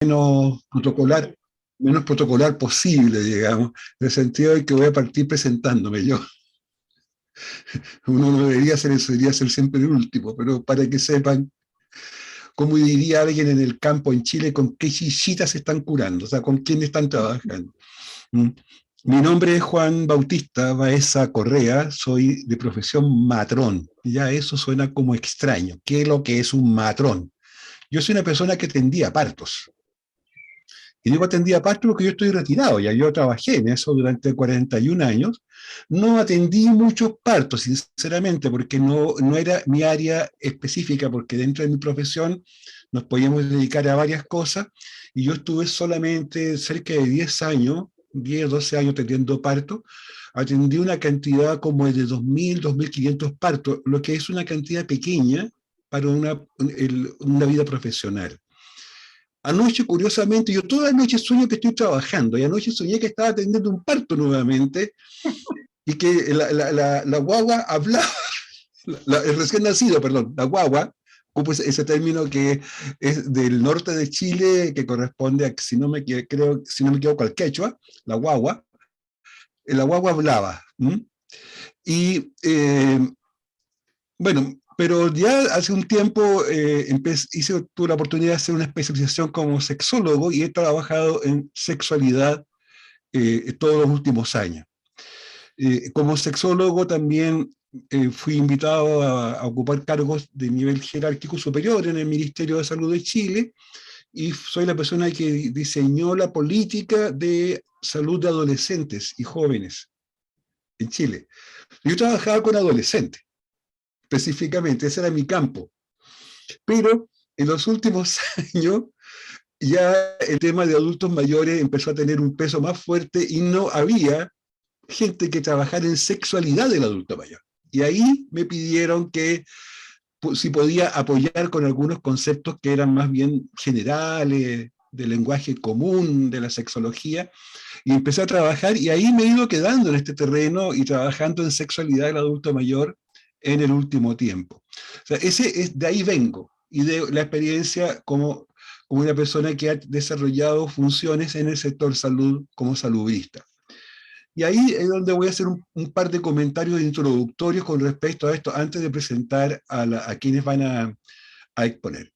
menos protocolar, menos protocolar posible, digamos, en el sentido de que voy a partir presentándome yo. Uno no debería hacer eso, debería ser siempre el último, pero para que sepan, cómo diría alguien en el campo en Chile, con qué chichitas se están curando, o sea, con quién están trabajando. ¿Mm? Mi nombre es Juan Bautista Baeza Correa, soy de profesión matrón. Ya eso suena como extraño. ¿Qué es lo que es un matrón? Yo soy una persona que tendía partos. Y digo atendía partos porque yo estoy retirado, ya yo trabajé en eso durante 41 años. No atendí muchos partos, sinceramente, porque no era mi área específica, porque dentro de mi profesión nos podíamos dedicar a varias cosas, y yo estuve solamente cerca de 10 años, 10, 12 años teniendo partos. Atendí una cantidad como de 2.000, 2.500 partos, lo que es una cantidad pequeña para una vida profesional. Anoche, curiosamente, yo toda la noche sueño que estoy trabajando, y anoche soñé que estaba atendiendo un parto nuevamente, y que la guagua hablaba, el recién nacido, perdón, la guagua, ocupo ese término que es del norte de Chile, que corresponde a, si no me, creo, si no me equivoco, al quechua, la guagua hablaba. ¿M? Y bueno, pero ya hace un tiempo tuve la oportunidad de hacer una especialización como sexólogo, y he trabajado en sexualidad todos los últimos años. Como sexólogo también fui invitado a ocupar cargos de nivel jerárquico superior en el Ministerio de Salud de Chile, y soy la persona que diseñó la política de salud de adolescentes y jóvenes en Chile. Yo trabajaba con adolescentes, específicamente, ese era mi campo. Pero en los últimos años ya el tema de adultos mayores empezó a tener un peso más fuerte, y no había gente que trabajara en sexualidad del adulto mayor. Y ahí me pidieron que si podía apoyar con algunos conceptos que eran más bien generales, del lenguaje común, de la sexología, y empecé a trabajar, y ahí me he ido quedando en este terreno y trabajando en sexualidad del adulto mayor en el último tiempo. O sea, de ahí vengo, y de la experiencia como una persona que ha desarrollado funciones en el sector salud como salubrista. Y ahí es donde voy a hacer un par de comentarios introductorios con respecto a esto, antes de presentar a quienes van a exponer.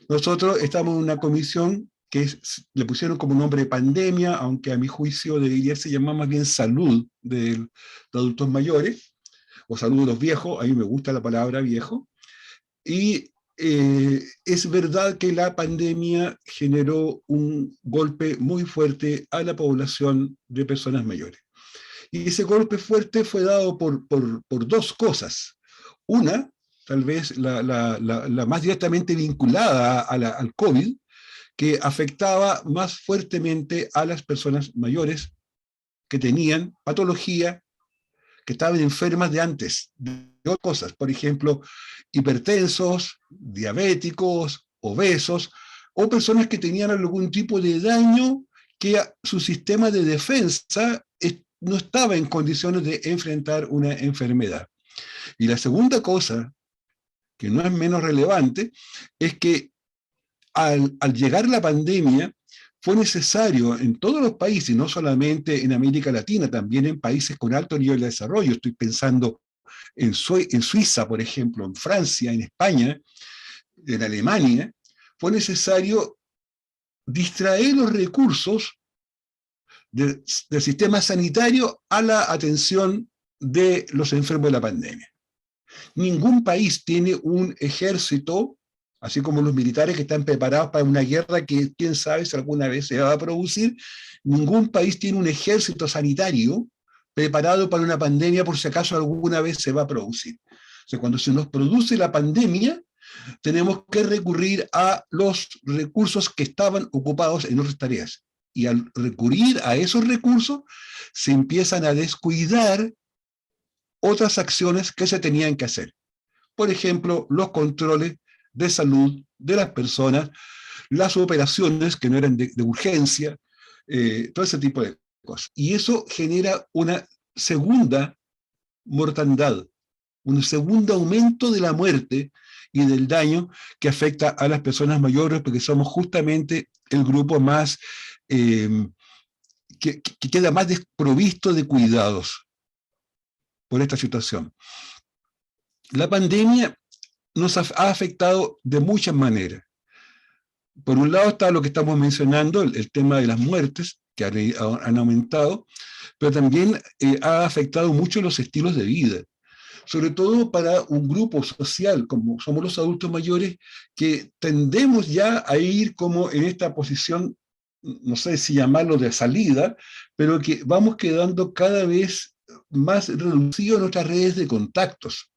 Nosotros estamos en una comisión que le pusieron como nombre pandemia, aunque a mi juicio debería se llamar más bien salud de adultos mayores, o salud de los viejos. A mí me gusta la palabra viejo. Y es verdad que la pandemia generó un golpe muy fuerte a la población de personas mayores. Y ese golpe fuerte fue dado por dos cosas. Una, tal vez la más directamente vinculada al COVID, que afectaba más fuertemente a las personas mayores que tenían patología, que estaban enfermas de antes, de otras cosas, por ejemplo, hipertensos, diabéticos, obesos, o personas que tenían algún tipo de daño que su sistema de defensa no estaba en condiciones de enfrentar una enfermedad. Y la segunda cosa, que no es menos relevante, es que al llegar la pandemia, fue necesario en todos los países, no solamente en América Latina, también en países con alto nivel de desarrollo. Estoy pensando en Suiza, por ejemplo, en Francia, en España, en Alemania. Fue necesario distraer los recursos del sistema sanitario a la atención de los enfermos de la pandemia. Ningún país tiene un ejército, así como los militares que están preparados para una guerra que quién sabe si alguna vez se va a producir. Ningún país tiene un ejército sanitario preparado para una pandemia por si acaso alguna vez se va a producir. O sea, cuando se nos produce la pandemia, tenemos que recurrir a los recursos que estaban ocupados en otras tareas. Y al recurrir a esos recursos, se empiezan a descuidar otras acciones que se tenían que hacer. Por ejemplo, los controles de salud de las personas, las operaciones que no eran de urgencia, todo ese tipo de cosas. Y eso genera una segunda mortandad, un segundo aumento de la muerte y del daño que afecta a las personas mayores, porque somos justamente el grupo más que queda más desprovisto de cuidados por esta situación. La pandemia nos ha afectado de muchas maneras. Por un lado está lo que estamos mencionando, el tema de las muertes, que han aumentado, pero también ha afectado mucho los estilos de vida, sobre todo para un grupo social, como somos los adultos mayores, que tendemos ya a ir como en esta posición, no sé si llamarlo de salida, pero que vamos quedando cada vez más reducidos en nuestras redes de contactos.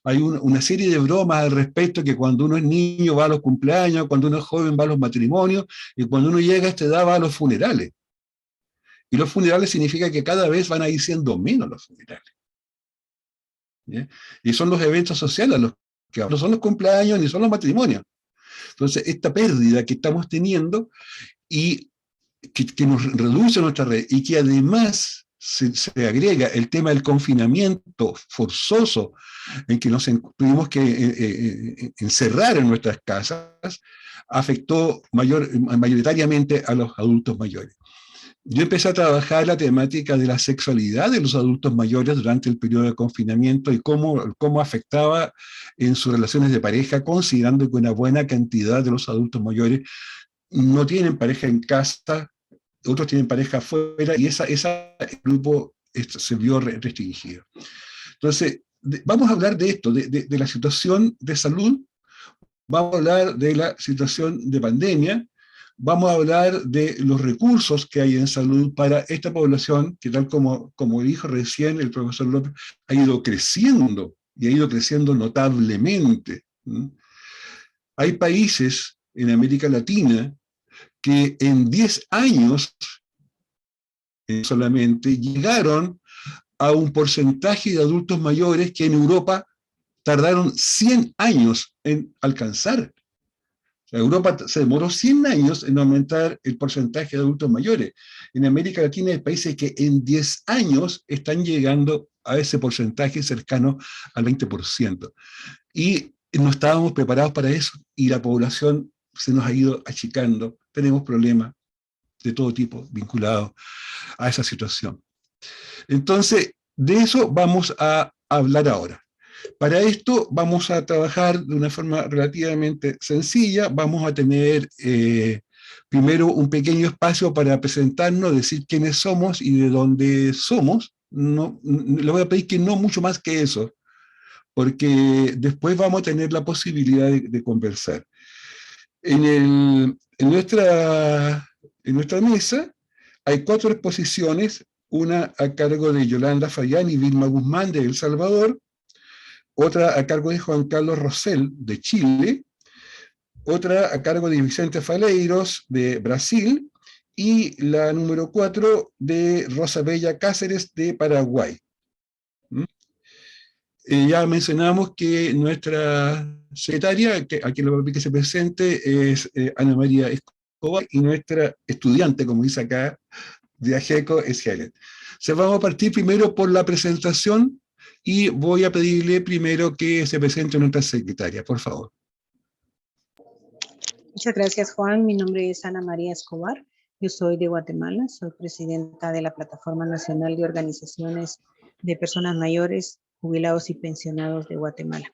Hay una serie de bromas al respecto, que cuando uno es niño va a los cumpleaños, cuando uno es joven va a los matrimonios, y cuando uno llega a esta edad va a los funerales. Y los funerales significa que cada vez van a ir siendo menos los funerales. ¿Sí? Y son los eventos sociales los que no son los cumpleaños ni son los matrimonios. Entonces, esta pérdida que estamos teniendo y que nos reduce nuestra red, y que además se agrega el tema del confinamiento forzoso, en que nos tuvimos que encerrar en nuestras casas, afectó mayoritariamente a los adultos mayores. Yo empecé a trabajar la temática de la sexualidad de los adultos mayores durante el periodo de confinamiento y cómo afectaba en sus relaciones de pareja, considerando que una buena cantidad de los adultos mayores no tienen pareja en casa, otros tienen pareja afuera, y ese grupo se vio restringido. Entonces, vamos a hablar de esto, de la situación de salud, vamos a hablar de la situación de pandemia, vamos a hablar de los recursos que hay en salud para esta población, que tal como dijo recién el profesor López, ha ido creciendo, y ha ido creciendo notablemente. Hay países en América Latina que en 10 años solamente llegaron a un porcentaje de adultos mayores que en Europa tardaron 100 años en alcanzar. Europa se demoró 100 años en aumentar el porcentaje de adultos mayores. En América Latina hay países que en 10 años están llegando a ese porcentaje cercano al 20%. Y no estábamos preparados para eso, y la población se nos ha ido achicando. Tenemos problemas de todo tipo vinculados a esa situación. Entonces, de eso vamos a hablar ahora. Para esto vamos a trabajar de una forma relativamente sencilla. Vamos a tener primero un pequeño espacio para presentarnos, decir quiénes somos y de dónde somos. Le voy a pedir que no mucho más que eso, porque después vamos a tener la posibilidad de conversar. En nuestra mesa hay 4 exposiciones, una a cargo de Yolanda Fayán y Vilma Guzmán de El Salvador, otra a cargo de Juan Carlos Rosell de Chile, otra a cargo de Vicente Faleiros de Brasil, y la número 4 de Rosa Bella Cáceres de Paraguay. Ya mencionamos que nuestra secretaria, a quien le voy a pedir que se presente, es Ana María Escobar, y nuestra estudiante, como dice acá, de AGECO, es Helen. Vamos a partir primero por la presentación, y voy a pedirle primero que se presente nuestra secretaria, por favor. Muchas gracias, Juan. Mi nombre es Ana María Escobar. Yo soy de Guatemala, soy presidenta de la Plataforma Nacional de Organizaciones de Personas Mayores, Jubilados y Pensionados de Guatemala.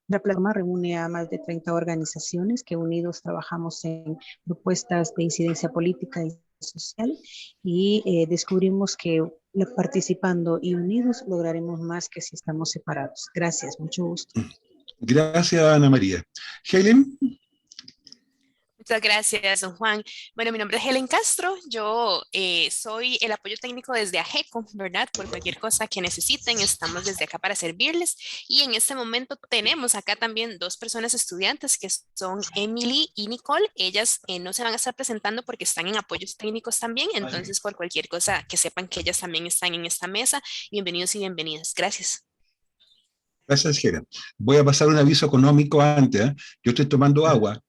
La plataforma reúne a más de 30 organizaciones que unidos trabajamos en propuestas de incidencia política y social, y descubrimos que participando y unidos lograremos más que si estamos separados. Gracias, mucho gusto. Gracias, Ana María. Helen. Muchas gracias, don Juan. Bueno, mi nombre es Helen Castro. Yo soy el apoyo técnico desde AGECO, ¿verdad? Por cualquier cosa que necesiten, estamos desde acá para servirles. Y en este momento tenemos acá también 2 personas estudiantes que son Emily y Nicole. Ellas no se van a estar presentando porque están en apoyos técnicos también. Entonces, por cualquier cosa que sepan que ellas también están en esta mesa, bienvenidos y bienvenidas. Gracias. Gracias, Helen. Voy a pasar un aviso económico antes. Yo estoy tomando agua,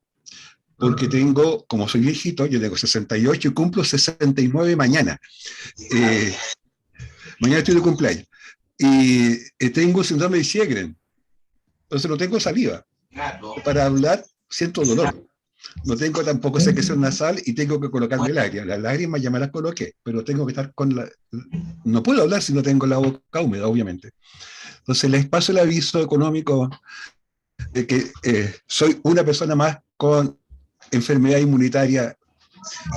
porque tengo, como soy viejito, yo tengo 68 y cumplo 69 mañana. Mañana estoy de cumpleaños. Y tengo síndrome de Sjögren. Entonces no tengo saliva. Para hablar siento dolor. No tengo tampoco secreción nasal y tengo que colocarme lágrimas. Las lágrimas ya me las coloqué, pero tengo que estar con la... No puedo hablar si no tengo la boca húmeda, obviamente. Entonces les paso el aviso económico de que soy una persona más con enfermedad inmunitaria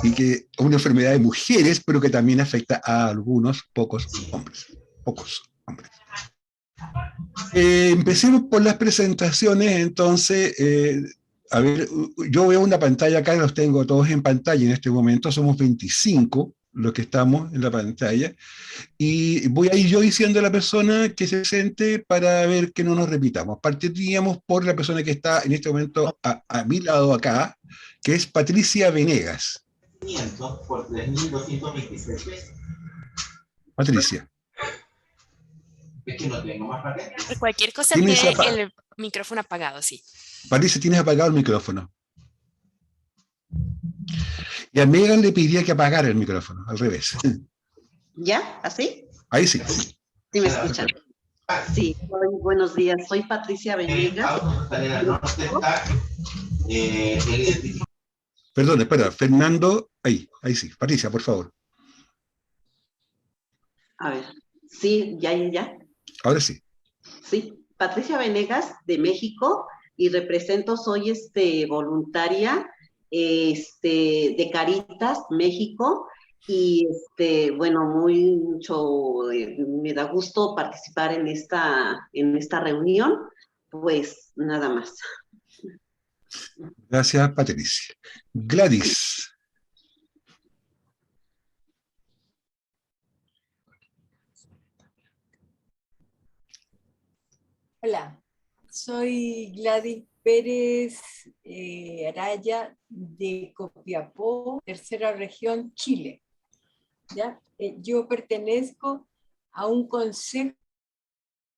y que una enfermedad de mujeres, pero que también afecta a algunos pocos hombres. Pocos hombres. Empecemos por las presentaciones, entonces, a ver, yo veo una pantalla acá, los tengo todos en pantalla en este momento, somos 25 los que estamos en la pantalla, y voy a ir yo diciendo a la persona que se presente para ver que no nos repitamos. Partiríamos por la persona que está en este momento a mi lado acá, que es Patricia Venegas. 500 por 3.226 pesos. Patricia. Es que no tengo más papel. Por cualquier cosa tiene el micrófono apagado, sí. Patricia, tienes apagado el micrófono. Y a Megan le pediría que apagara el micrófono, al revés. ¿Ya? ¿Así? Ahí sí. ¿Sí me escuchan? Sí, buenos días. Soy Patricia Venegas. Perdón, espera, Fernando, ahí sí. Patricia, por favor. A ver, sí, ya. Ahora sí. Sí, Patricia Venegas de México y represento, soy voluntaria de Caritas México y bueno, me da gusto participar en esta reunión, pues nada más. Gracias, Patricia. Gladys. Hola, soy Gladys Pérez Araya de Copiapó, tercera región, Chile. ¿Ya? Yo pertenezco a un consejo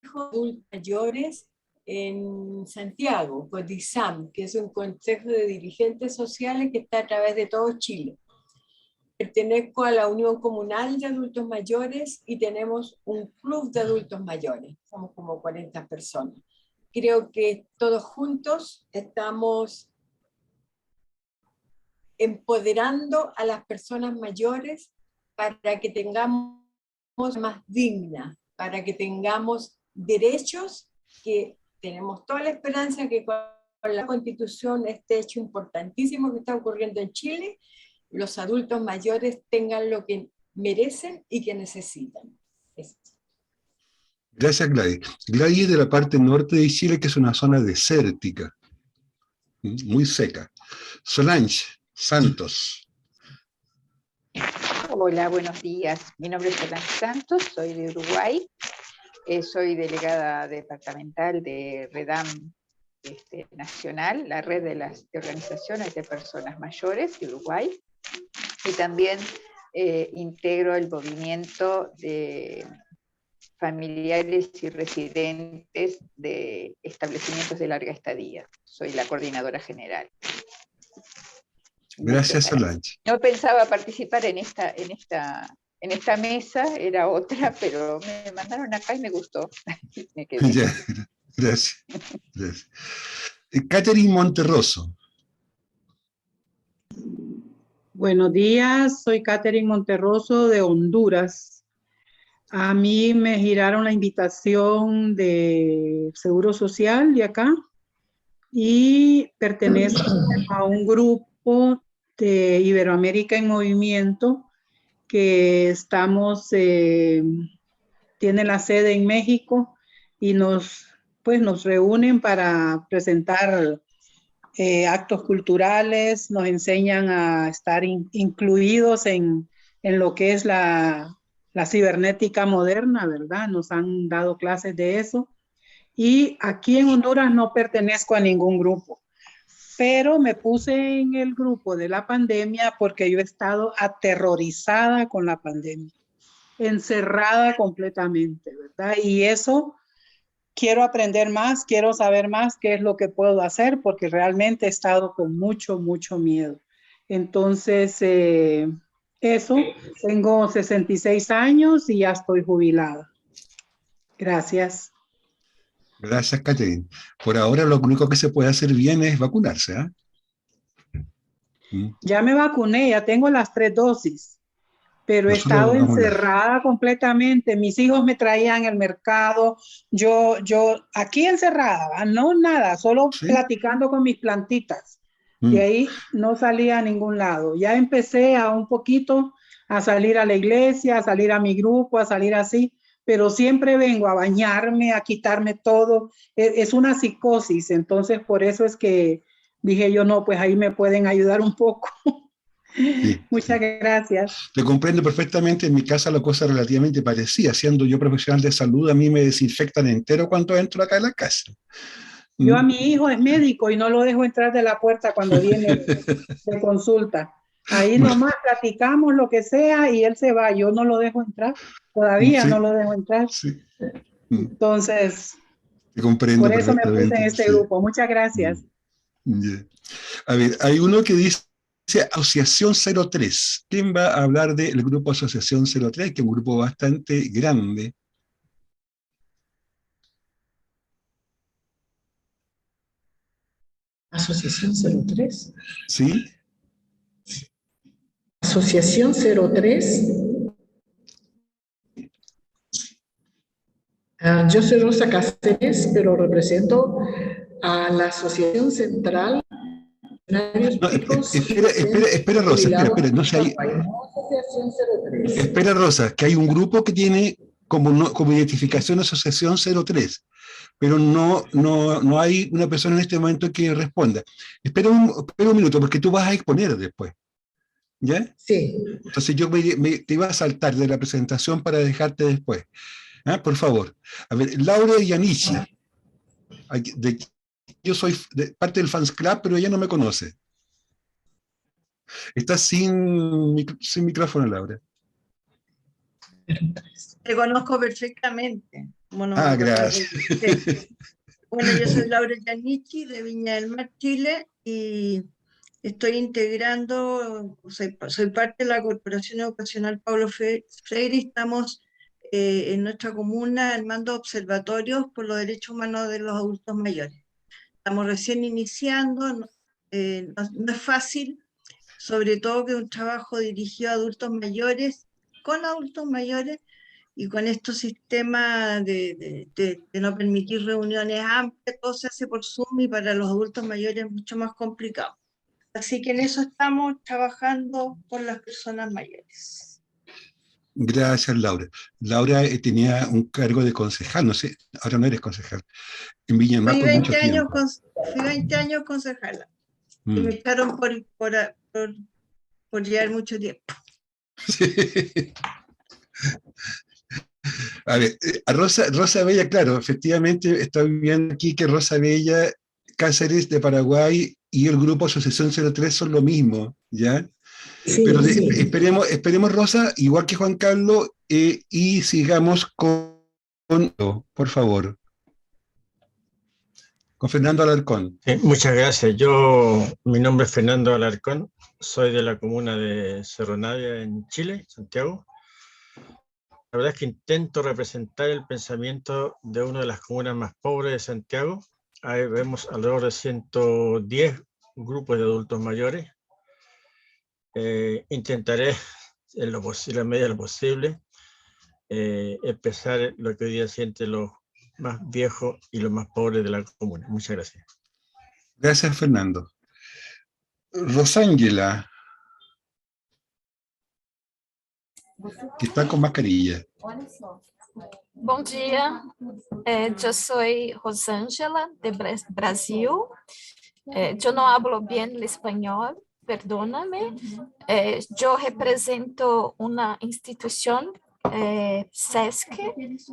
de adultos mayores en Santiago, CODISAM, que es un consejo de dirigentes sociales que está a través de todo Chile. Pertenezco a la Unión Comunal de Adultos Mayores y tenemos un club de adultos mayores. Somos como 40 personas. Creo que todos juntos estamos empoderando a las personas mayores para que tengamos más digna, para que tengamos derechos, que tenemos toda la esperanza que con la Constitución, este hecho importantísimo que está ocurriendo en Chile, los adultos mayores tengan lo que merecen y que necesitan. Eso. Gracias, Gladys. Gladys es de la parte norte de Chile, que es una zona desértica, muy seca. Solange Santos. Hola, buenos días. Mi nombre es Solange Santos, soy de Uruguay. Soy delegada departamental de REDAM Nacional, la red de las organizaciones de personas mayores de Uruguay. Y también integro el movimiento de familiares y residentes de establecimientos de larga estadía. Soy la coordinadora general. Gracias, Solange. No pensaba participar en esta mesa, era otra, pero me mandaron acá y me gustó. Me quedé. Ya, gracias. Catherine Monterroso. Buenos días, soy Catherine Monterroso de Honduras. A mí me giraron la invitación de Seguro Social de acá y pertenezco a un grupo de Iberoamérica en Movimiento que tiene la sede en México y nos reúnen para presentar actos culturales, nos enseñan a estar incluidos en lo que es la cibernética moderna, ¿verdad? Nos han dado clases de eso. Y aquí en Honduras no pertenezco a ningún grupo, pero me puse en el grupo de la pandemia porque yo he estado aterrorizada con la pandemia, encerrada completamente, ¿verdad? Y eso... Quiero aprender más, quiero saber más qué es lo que puedo hacer, porque realmente he estado con mucho miedo. Entonces, eso, tengo 66 años y ya estoy jubilada. Gracias. Gracias, Catherine. Por ahora lo único que se puede hacer bien es vacunarse, ¿eh? Ya me vacuné, ya tengo las 3 dosis, pero he Nosotros estado vamos encerrada completamente. Mis hijos me traían el mercado, yo aquí encerrada, ¿va? No nada, solo ¿Sí? platicando con mis plantitas. De ahí no salía a ningún lado. Ya empecé a un poquito a salir a la iglesia, a salir a mi grupo, a salir así, pero siempre vengo a bañarme, a quitarme todo. Es una psicosis, entonces por eso es que dije yo, no, pues ahí me pueden ayudar un poco. Sí, Muchas sí. gracias. Te comprendo perfectamente. En mi casa la cosa relativamente parecía. Siendo yo profesional de salud, a mí me desinfectan entero cuando entro acá en la casa. Yo a mi hijo es médico y no lo dejo entrar de la puerta cuando viene de consulta. Ahí nomás platicamos lo que sea y él se va. Yo no lo dejo entrar. Todavía no Sí, lo dejo entrar. sí. Entonces, Te comprendo por eso me puse en perfectamente. este Sí. grupo. Muchas gracias. Yeah. A ver, hay uno que dice Asociación 03. ¿Quién va a hablar del grupo Asociación 03? Que es un grupo bastante grande. Asociación 03. ¿Sí? Asociación 03. Yo soy Rosa Cáceres, pero represento a la Asociación Central de No, Chicos espera, Rosa, espera, no sé, Asociación 03. espera, Rosa, que hay un grupo que tiene como identificación Asociación 03, pero no hay una persona en este momento que responda. Espera un minuto, porque tú vas a exponer después, ¿ya? Sí. Entonces yo te iba a saltar de la presentación para dejarte después. ¿Ah? Por favor. A ver, Laura Yanichi. Yo soy parte del Fans Club, pero ella no me conoce. Está sin micrófono, Laura. Te conozco perfectamente. Bueno, me acuerdo Gracias. Bueno, yo soy Laura Yanichi de Viña del Mar, Chile, y estoy integrando, soy parte de la Corporación Educacional Paulo Freire, y estamos en nuestra comuna armando observatorios por los derechos humanos de los adultos mayores. Estamos recién iniciando, no es fácil, sobre todo que es un trabajo dirigido a adultos mayores, con adultos mayores, y con estos sistemas de no permitir reuniones amplias, todo se hace por Zoom y para los adultos mayores es mucho más complicado. Así que en eso estamos trabajando con las personas mayores. Gracias, Laura. Laura tenía un cargo de concejal, no sé, ahora no eres concejal, en Viña del Mar por mucho tiempo. Fui 20 años concejala y me echaron por llevar mucho tiempo. Sí. A ver, a Rosa Bella, claro, efectivamente estoy viendo aquí que Rosa Bella, Cáceres de Paraguay y el grupo Asociación 03 son lo mismo, ¿ya? Sí, pero sí. esperemos, Rosa, igual que Juan Carlos, y sigamos por favor, con Fernando Alarcón. Muchas gracias. Mi nombre es Fernando Alarcón, soy de la comuna de Cerro Navia en Chile, Santiago. La verdad es que intento representar el pensamiento de una de las comunas más pobres de Santiago. Ahí vemos alrededor de 110 grupos de adultos mayores. Intentaré, en lo posible, en medida de lo posible, expresar lo que hoy día sienten los más viejos y los más pobres de la comuna. Muchas gracias. Gracias, Fernando. Rosángela, que está con mascarilla. Bom dia, eu sou Rosângela, de Brasil. Eu não hablo bem o espanhol, perdóname. Eu represento uma instituição, SESC,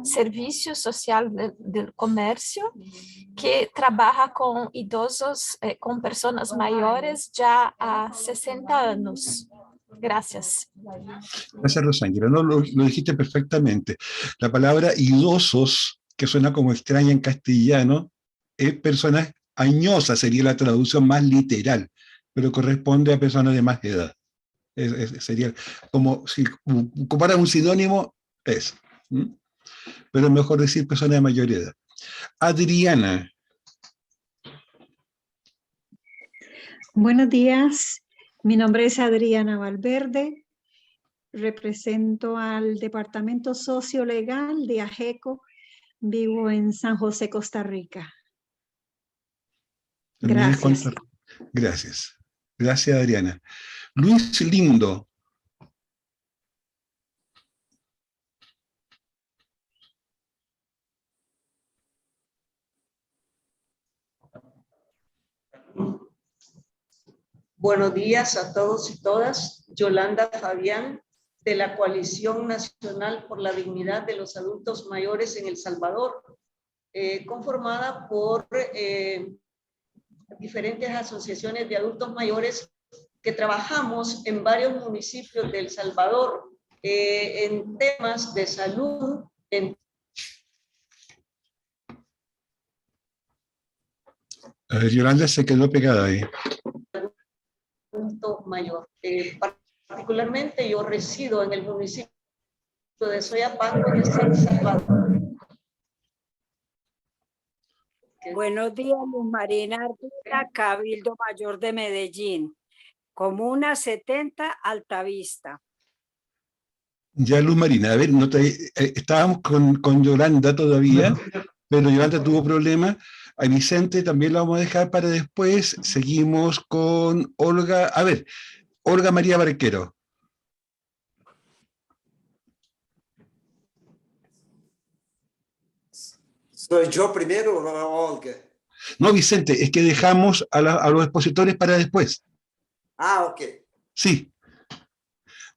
Serviço Social do Comércio, que trabalha com idosos, com pessoas maiores já há 60 anos. Gracias. Gracias, Rosángela. No, lo dijiste perfectamente. La palabra idosos, que suena como extraña en castellano, es personas añosas, sería la traducción más literal, pero corresponde a personas de más edad. Sería como si ocupara un sinónimo, es. Pero es mejor decir personas de mayor edad. Adriana. Buenos días. Mi nombre es Adriana Valverde, represento al Departamento Sociolegal de AGECO, vivo en San José, Costa Rica. También Gracias. Gracias. Gracias, Adriana. Luis Lindo. Buenos días a todos y todas. Yolanda Fabián, de la Coalición Nacional por la Dignidad de los Adultos Mayores en El Salvador, conformada por diferentes asociaciones de adultos mayores que trabajamos en varios municipios de El Salvador en temas de salud, A ver, Yolanda se quedó pegada ahí. adulto mayor. Particularmente yo resido en el municipio de Soyapango de San Salvador. Buenos días, Luz Marina Ardila, Cabildo Mayor de Medellín, Comuna 70, Altavista. Ya, Luz Marina, a ver, estábamos con Yolanda todavía, pero Yolanda tuvo problemas. A Vicente también lo vamos a dejar para después. Seguimos con Olga. A ver, Olga María Barquero. ¿Soy yo primero o Olga? No, Vicente, es que dejamos a los expositores para después. Ah, ok. Sí.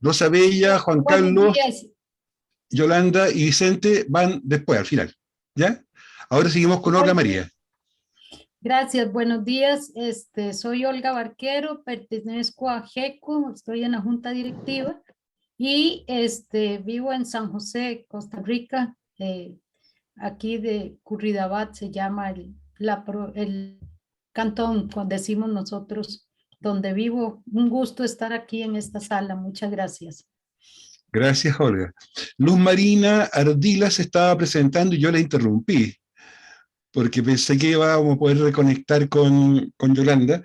Rosa Bella, Juan Carlos, Yolanda y Vicente van después, al final. ¿Ya? Ahora seguimos con Olga María. Gracias, buenos días. Soy Olga Barquero, pertenezco a AGECO, estoy en la junta directiva y vivo en San José, Costa Rica, aquí de Curridabat se llama el cantón, cuando decimos nosotros, donde vivo. Un gusto estar aquí en esta sala, muchas gracias. Gracias, Olga. Luz Marina Ardila se estaba presentando y yo la interrumpí, porque pensé que íbamos a poder reconectar con Yolanda,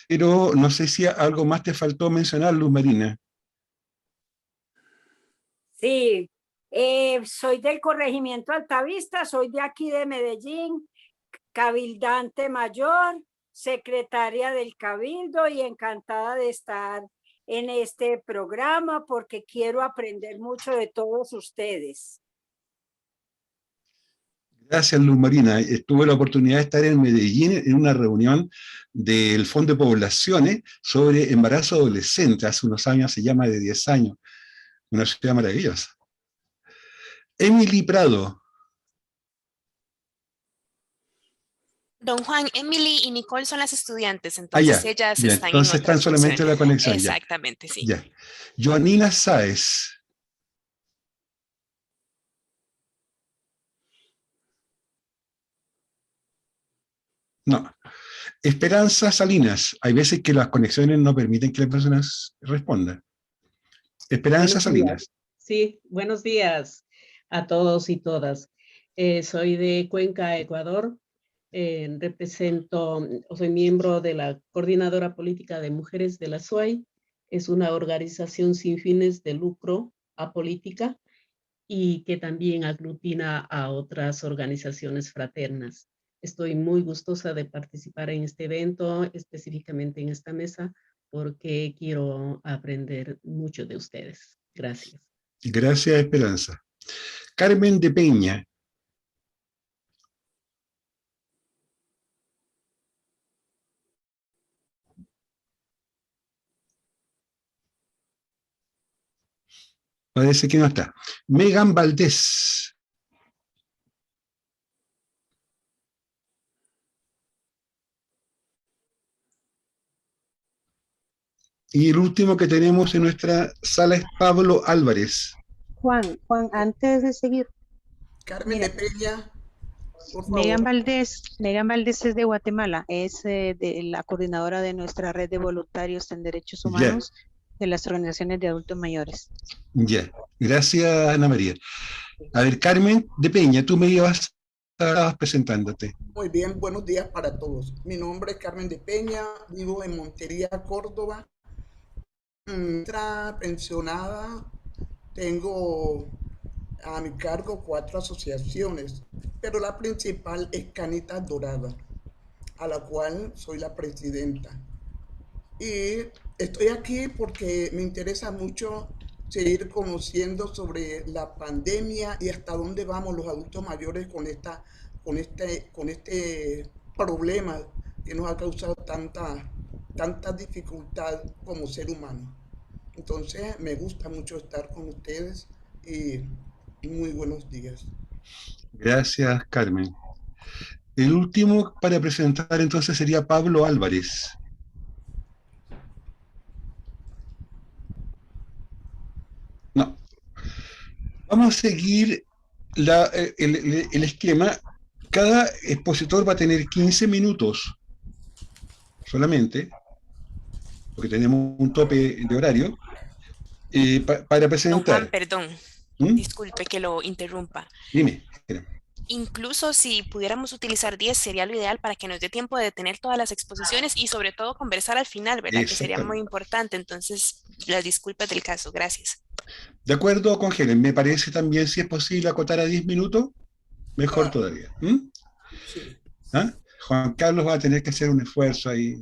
pero no sé si algo más te faltó mencionar, Luz Marina. Sí, soy del corregimiento Altavista, soy de aquí de Medellín, cabildante mayor, secretaria del Cabildo y encantada de estar en este programa porque quiero aprender mucho de todos ustedes. Gracias, Luz Marina. Tuve la oportunidad de estar en Medellín en una reunión del Fondo de Poblaciones sobre embarazo adolescente, hace unos años, se llama de 10 años. Una ciudad maravillosa. Emily Prado. Don Juan, Emily y Nicole son las estudiantes, entonces ellas ya, están entonces en otras están solamente en la funciones. conexión. Exactamente, sí. Ya. Joanina Sáez. No. Esperanza Salinas. Hay veces que las conexiones no permiten que las personas respondan. Esperanza Salinas. Sí, buenos días a todos y todas. Soy de Cuenca, Ecuador. Soy miembro de la Coordinadora Política de Mujeres de la SUAY. Es una organización sin fines de lucro apolítica y que también aglutina a otras organizaciones fraternas. Estoy muy gustosa de participar en este evento, específicamente en esta mesa, porque quiero aprender mucho de ustedes. Gracias. Gracias, Esperanza. Carmen de Peña. Parece que no está. Megan Valdés. Y el último que tenemos en nuestra sala es Pablo Álvarez. Juan, antes de seguir. Carmen de Peña, por favor. Megan Valdés es de Guatemala, es de la coordinadora de nuestra red de voluntarios en derechos humanos de las organizaciones de adultos mayores. Ya, gracias Ana María. A ver, Carmen de Peña, tú me ibas presentándote. Muy bien, buenos días para todos. Mi nombre es Carmen de Peña, vivo en Montería, Córdoba. pensionada, tengo a mi cargo 4 asociaciones, pero la principal es Canitas Doradas, a la cual soy la presidenta. Y estoy aquí porque me interesa mucho seguir conociendo sobre la pandemia y hasta dónde vamos los adultos mayores con este problema que nos ha causado tanta dificultad como ser humano. Entonces me gusta mucho estar con ustedes y muy buenos días. Gracias, Carmen. El último para presentar entonces sería Pablo Álvarez. No. Vamos a seguir el esquema. Cada expositor va a tener 15 minutos solamente, porque tenemos un tope de horario, para presentar. Don Juan, perdón. Disculpe que lo interrumpa. Dime. Incluso si pudiéramos utilizar 10 sería lo ideal para que nos dé tiempo de tener todas las exposiciones y sobre todo conversar al final, ¿verdad? Que sería muy importante. Entonces, las disculpas del caso. Gracias. De acuerdo con Helen, me parece también, si es posible, acotar a 10 minutos, mejor todavía. Sí. ¿Ah? Juan Carlos va a tener que hacer un esfuerzo ahí.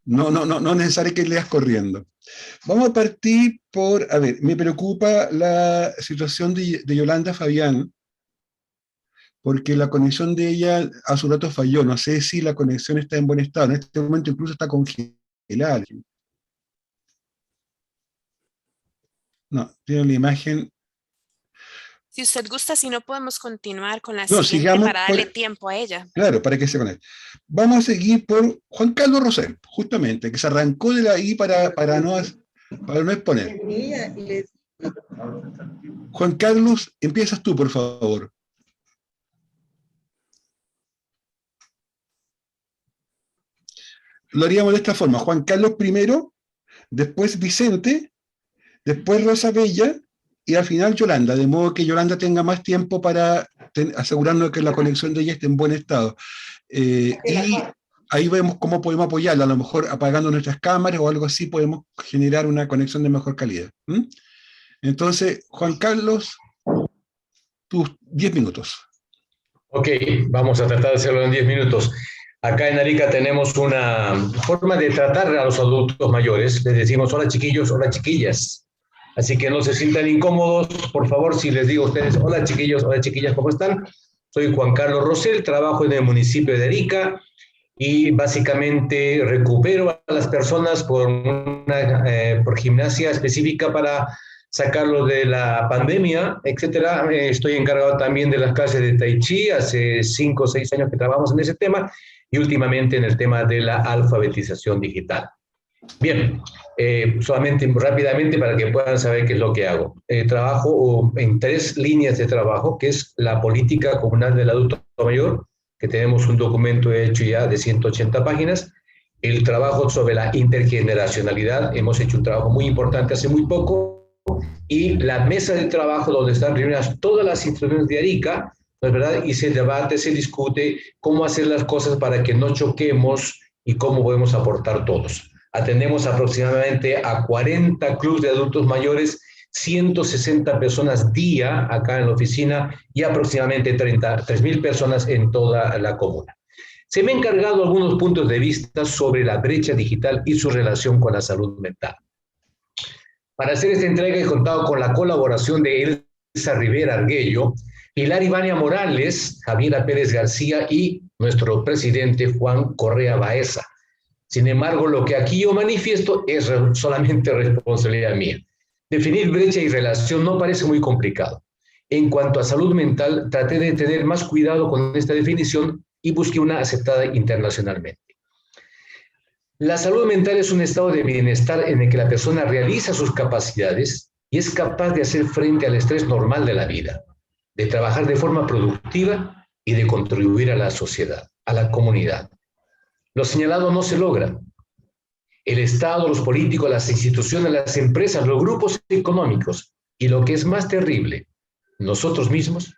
No necesario que leas corriendo. Vamos a partir por, a ver, me preocupa la situación de Yolanda Fabián, porque la conexión de ella a su rato falló. No sé si la conexión está en buen estado. En este momento incluso está congelada. No, tiene la imagen. Si usted gusta, si no podemos continuar con la siguiente para darle tiempo a ella. Claro, para que se conecte. Vamos a seguir por Juan Carlos Rosell, justamente, que se arrancó de ahí para no exponer. Juan Carlos, empiezas tú, por favor. Lo haríamos de esta forma. Juan Carlos primero, después Vicente, después Rosa Bella, y al final Yolanda, de modo que Yolanda tenga más tiempo para asegurarnos que la conexión de ella esté en buen estado. Y ahí vemos cómo podemos apoyarla, a lo mejor apagando nuestras cámaras o algo así podemos generar una conexión de mejor calidad. Entonces, Juan Carlos, tus 10 minutos. Ok, vamos a tratar de hacerlo en 10 minutos. Acá en Arica tenemos una forma de tratar a los adultos mayores. Les decimos hola chiquillos, hola chiquillas. Así que no se sientan incómodos, por favor, si les digo a ustedes, hola chiquillos, hola chiquillas, ¿cómo están? Soy Juan Carlos Rosell, trabajo en el municipio de Arica y básicamente recupero a las personas por gimnasia específica para sacarlos de la pandemia, etcétera. Estoy encargado también de las clases de Tai Chi, hace 5 o 6 años que trabajamos en ese tema y últimamente en el tema de la alfabetización digital. Bien, solamente rápidamente para que puedan saber qué es lo que hago. Trabajo en 3 líneas de trabajo, que es la política comunal del adulto mayor, que tenemos un documento hecho ya de 180 páginas, el trabajo sobre la intergeneracionalidad, hemos hecho un trabajo muy importante hace muy poco, y la mesa de trabajo donde están reunidas todas las instituciones de Arica, ¿no es verdad? Y se debate, se discute cómo hacer las cosas para que no choquemos y cómo podemos aportar todos. Atendemos aproximadamente a 40 clubes de adultos mayores, 160 personas día acá en la oficina y aproximadamente 3.000 personas en toda la comuna. Se me han encargado algunos puntos de vista sobre la brecha digital y su relación con la salud mental. Para hacer esta entrega he contado con la colaboración de Elsa Rivera Arguello, Pilar Ivania Morales, Javiera Pérez García y nuestro presidente Juan Correa Baeza. Sin embargo, lo que aquí yo manifiesto es solamente responsabilidad mía. Definir brecha y relación no parece muy complicado. En cuanto a salud mental, traté de tener más cuidado con esta definición y busqué una aceptada internacionalmente. La salud mental es un estado de bienestar en el que la persona realiza sus capacidades y es capaz de hacer frente al estrés normal de la vida, de trabajar de forma productiva y de contribuir a la sociedad, a la comunidad. Lo señalado no se logra. El Estado, los políticos, las instituciones, las empresas, los grupos económicos y lo que es más terrible, nosotros mismos,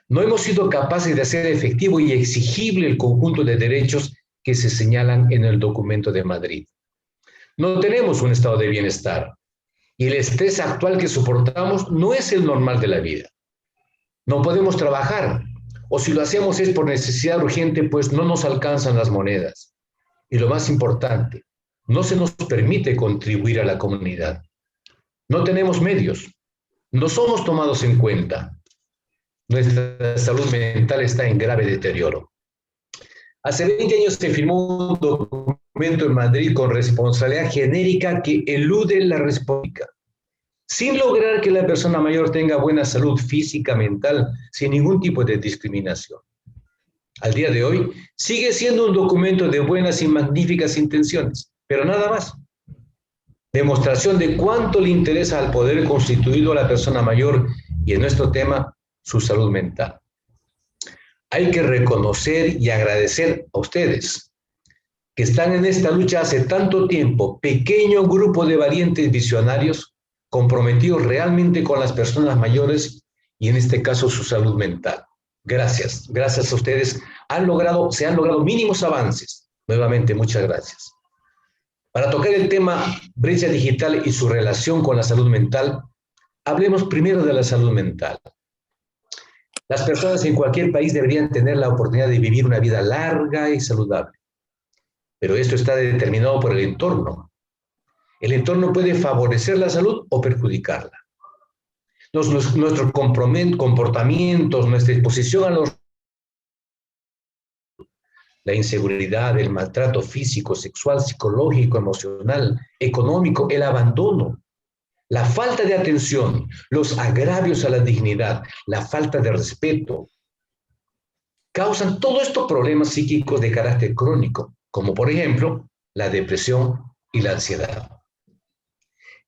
no hemos sido capaces de hacer efectivo y exigible el conjunto de derechos que se señalan en el documento de Madrid. No tenemos un estado de bienestar. Y el estrés actual que soportamos no es el normal de la vida. No podemos trabajar, o si lo hacemos es por necesidad urgente, pues no nos alcanzan las monedas. Y lo más importante, no se nos permite contribuir a la comunidad. No tenemos medios, no somos tomados en cuenta. Nuestra salud mental está en grave deterioro. Hace 20 años se firmó un documento en Madrid con responsabilidad genérica que elude la responsabilidad, sin lograr que la persona mayor tenga buena salud física, mental, sin ningún tipo de discriminación. Al día de hoy, sigue siendo un documento de buenas y magníficas intenciones, pero nada más. Demostración de cuánto le interesa al poder constituido a la persona mayor y en nuestro tema, su salud mental. Hay que reconocer y agradecer a ustedes que están en esta lucha hace tanto tiempo, pequeño grupo de valientes visionarios comprometidos realmente con las personas mayores y en este caso su salud mental. Gracias, gracias a ustedes se han logrado mínimos avances. Nuevamente, muchas gracias. Para tocar el tema brecha digital y su relación con la salud mental, hablemos primero de la salud mental. Las personas en cualquier país deberían tener la oportunidad de vivir una vida larga y saludable. Pero esto está determinado por el entorno. El entorno puede favorecer la salud o perjudicarla. Nuestros comportamientos, nuestra exposición a la inseguridad, el maltrato físico, sexual, psicológico, emocional, económico, el abandono, la falta de atención, los agravios a la dignidad, la falta de respeto, causan todos estos problemas psíquicos de carácter crónico, como por ejemplo la depresión y la ansiedad.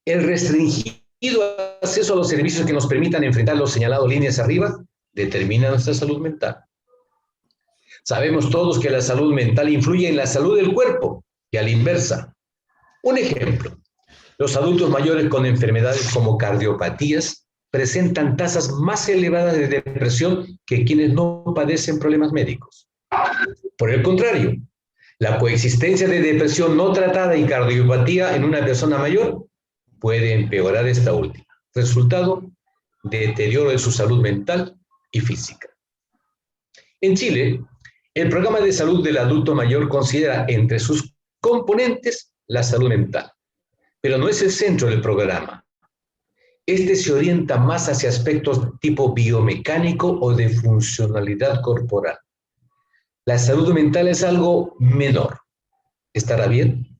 El restringido acceso a los servicios que nos permitan enfrentar los señalados líneas arriba determina nuestra salud mental. Sabemos todos que la salud mental influye en la salud del cuerpo y a la inversa. Un ejemplo, los adultos mayores con enfermedades como cardiopatías presentan tasas más elevadas de depresión que quienes no padecen problemas médicos. Por el contrario, la coexistencia de depresión no tratada y cardiopatía en una persona mayor puede empeorar esta última. Resultado, deterioro de su salud mental y física. En Chile, el programa de salud del adulto mayor considera entre sus componentes la salud mental, pero no es el centro del programa. Este se orienta más hacia aspectos tipo biomecánico o de funcionalidad corporal. La salud mental es algo menor. ¿Estará bien?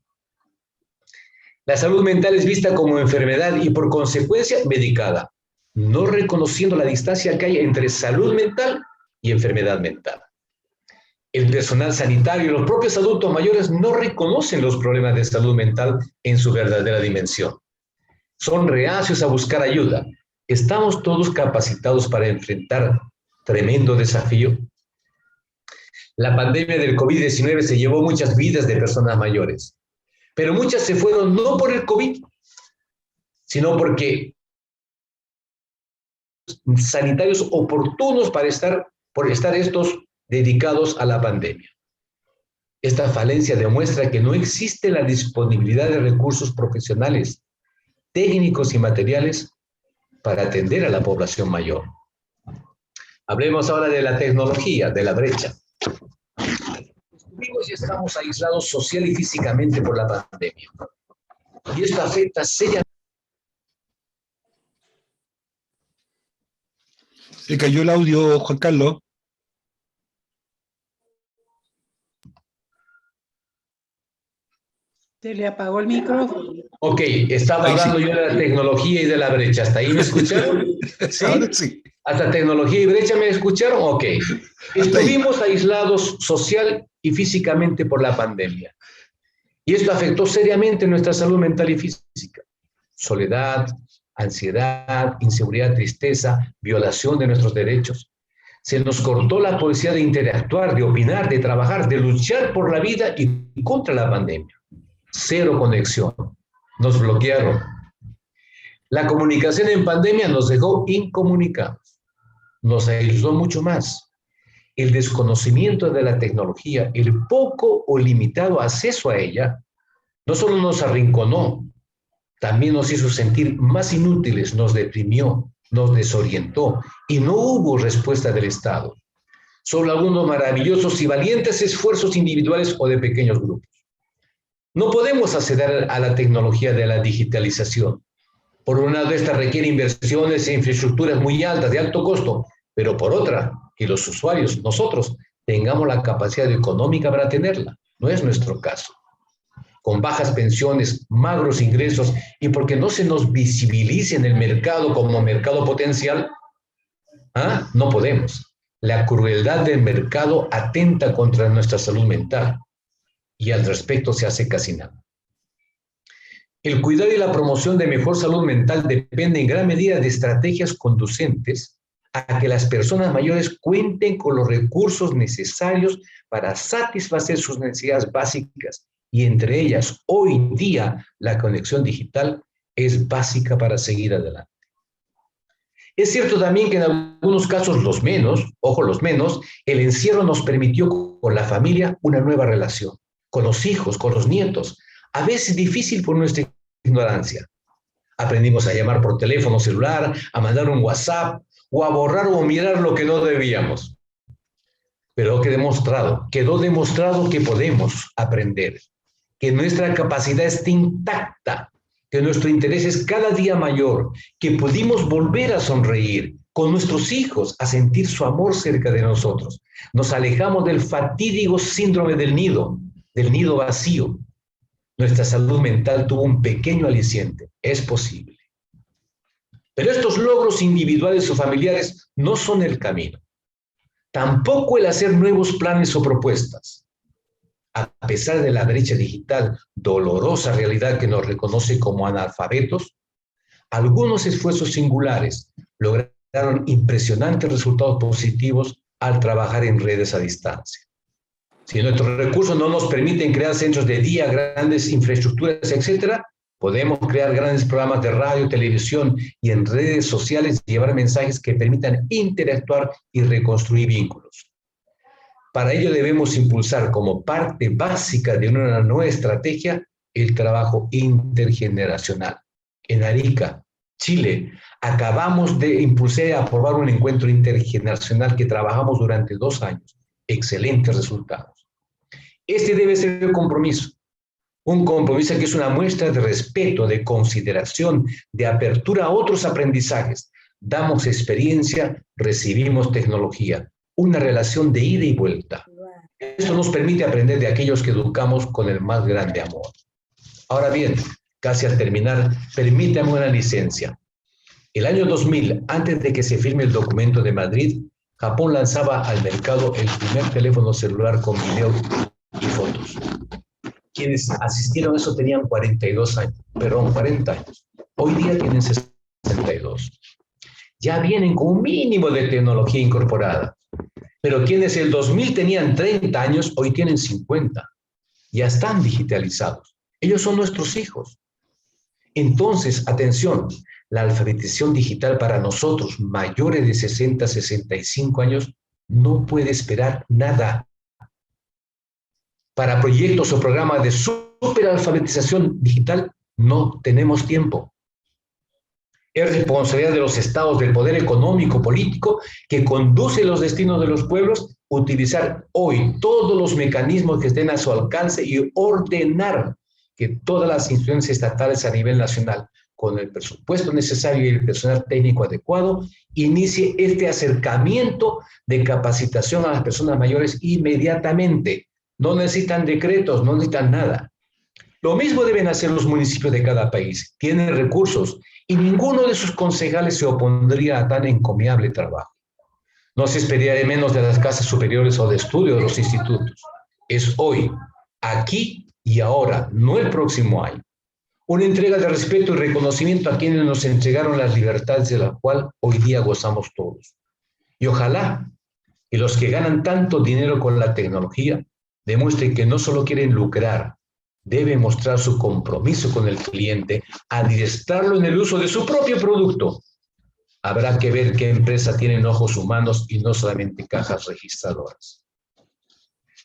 La salud mental es vista como enfermedad y por consecuencia medicada, no reconociendo la distancia que hay entre salud mental y enfermedad mental. El personal sanitario y los propios adultos mayores no reconocen los problemas de salud mental en su verdadera dimensión. Son reacios a buscar ayuda. ¿Estamos todos capacitados para enfrentar tremendo desafío? La pandemia del COVID-19 se llevó muchas vidas de personas mayores, pero muchas se fueron no por el COVID, sino porque sanitarios oportunos por estar estos dedicados a la pandemia. Esta falencia demuestra que no existe la disponibilidad de recursos profesionales, técnicos y materiales para atender a la población mayor. Hablemos ahora de la tecnología, de la brecha. Estuvimos y estamos aislados social y físicamente por la pandemia. Y esto afecta seriamente. Se cayó el audio, Juan Carlos. Se le apagó el micrófono. Ok, estaba hablando yo de la tecnología y de la brecha. ¿Hasta ahí me escucharon? ¿Sí? Ahora sí. ¿Hasta tecnología y brecha me escucharon? Ok. Estuvimos aislados social y físicamente por la pandemia. Y esto afectó seriamente nuestra salud mental y física. Soledad, ansiedad, inseguridad, tristeza, violación de nuestros derechos. Se nos cortó la posibilidad de interactuar, de opinar, de trabajar, de luchar por la vida y contra la pandemia. Cero conexión. Nos bloquearon. La comunicación en pandemia nos dejó incomunicados. Nos aisló mucho más. El desconocimiento de la tecnología, el poco o limitado acceso a ella, no solo nos arrinconó, también nos hizo sentir más inútiles, nos deprimió, nos desorientó y no hubo respuesta del Estado. Solo algunos maravillosos y valientes esfuerzos individuales o de pequeños grupos. No podemos acceder a la tecnología de la digitalización. Por un lado, esta requiere inversiones e infraestructuras muy altas, de alto costo, pero por otra, que los usuarios, nosotros, tengamos la capacidad económica para tenerla. No es nuestro caso. Con bajas pensiones, magros ingresos y porque no se nos visibilice en el mercado como mercado potencial, no podemos. La crueldad del mercado atenta contra nuestra salud mental y al respecto se hace casi nada. El cuidado y la promoción de mejor salud mental depende en gran medida de estrategias conducentes a que las personas mayores cuenten con los recursos necesarios para satisfacer sus necesidades básicas y entre ellas, hoy en día, la conexión digital es básica para seguir adelante. Es cierto también que en algunos casos los menos, el encierro nos permitió con la familia una nueva relación, con los hijos, con los nietos, a veces difícil por nuestra ignorancia. Aprendimos a llamar por teléfono celular, a mandar un WhatsApp, o a borrar o mirar lo que no debíamos. Pero quedó demostrado que podemos aprender, que nuestra capacidad está intacta, que nuestro interés es cada día mayor, que pudimos volver a sonreír con nuestros hijos, a sentir su amor cerca de nosotros. Nos alejamos del fatídico síndrome del nido vacío. Nuestra salud mental tuvo un pequeño aliciente. Es posible. Pero estos logros individuales o familiares no son el camino. Tampoco el hacer nuevos planes o propuestas. A pesar de la brecha digital, dolorosa realidad que nos reconoce como analfabetos, algunos esfuerzos singulares lograron impresionantes resultados positivos al trabajar en redes a distancia. Si nuestros recursos no nos permiten crear centros de día, grandes infraestructuras, etc., podemos crear grandes programas de radio, televisión y en redes sociales llevar mensajes que permitan interactuar y reconstruir vínculos. Para ello debemos impulsar como parte básica de una nueva estrategia el trabajo intergeneracional. En Arica, Chile, acabamos de impulsar y aprobar un encuentro intergeneracional que trabajamos durante 2 años. Excelentes resultados. Este debe ser el compromiso. Un compromiso que es una muestra de respeto, de consideración, de apertura a otros aprendizajes. Damos experiencia, recibimos tecnología. Una relación de ida y vuelta. Esto nos permite aprender de aquellos que educamos con el más grande amor. Ahora bien, casi al terminar, permítame una licencia. El año 2000, antes de que se firme el documento de Madrid, Japón lanzaba al mercado el primer teléfono celular con video y fotos. Quienes asistieron a eso tenían 40 años. Hoy día tienen 62. Ya vienen con un mínimo de tecnología incorporada. Pero quienes el 2000 tenían 30 años, hoy tienen 50. Ya están digitalizados. Ellos son nuestros hijos. Entonces, atención, la alfabetización digital para nosotros, mayores de 60, 65 años, no puede esperar nada. Para proyectos o programas de superalfabetización digital, no tenemos tiempo. Es responsabilidad de los estados, del poder económico, político, que conduce los destinos de los pueblos, utilizar hoy todos los mecanismos que estén a su alcance y ordenar que todas las instituciones estatales a nivel nacional, con el presupuesto necesario y el personal técnico adecuado, inicie este acercamiento de capacitación a las personas mayores inmediatamente. No necesitan decretos, no necesitan nada. Lo mismo deben hacer los municipios de cada país. Tienen recursos y ninguno de sus concejales se opondría a tan encomiable trabajo. No se esperaría de menos de las casas superiores o de estudio de los institutos. Es hoy, aquí y ahora, no el próximo año. Una entrega de respeto y reconocimiento a quienes nos entregaron las libertades de la cual hoy día gozamos todos. Y ojalá que los que ganan tanto dinero con la tecnología demuestren que no solo quieren lucrar, deben mostrar su compromiso con el cliente, adiestrarlo en el uso de su propio producto. Habrá que ver qué empresa tiene ojos humanos y no solamente cajas registradoras.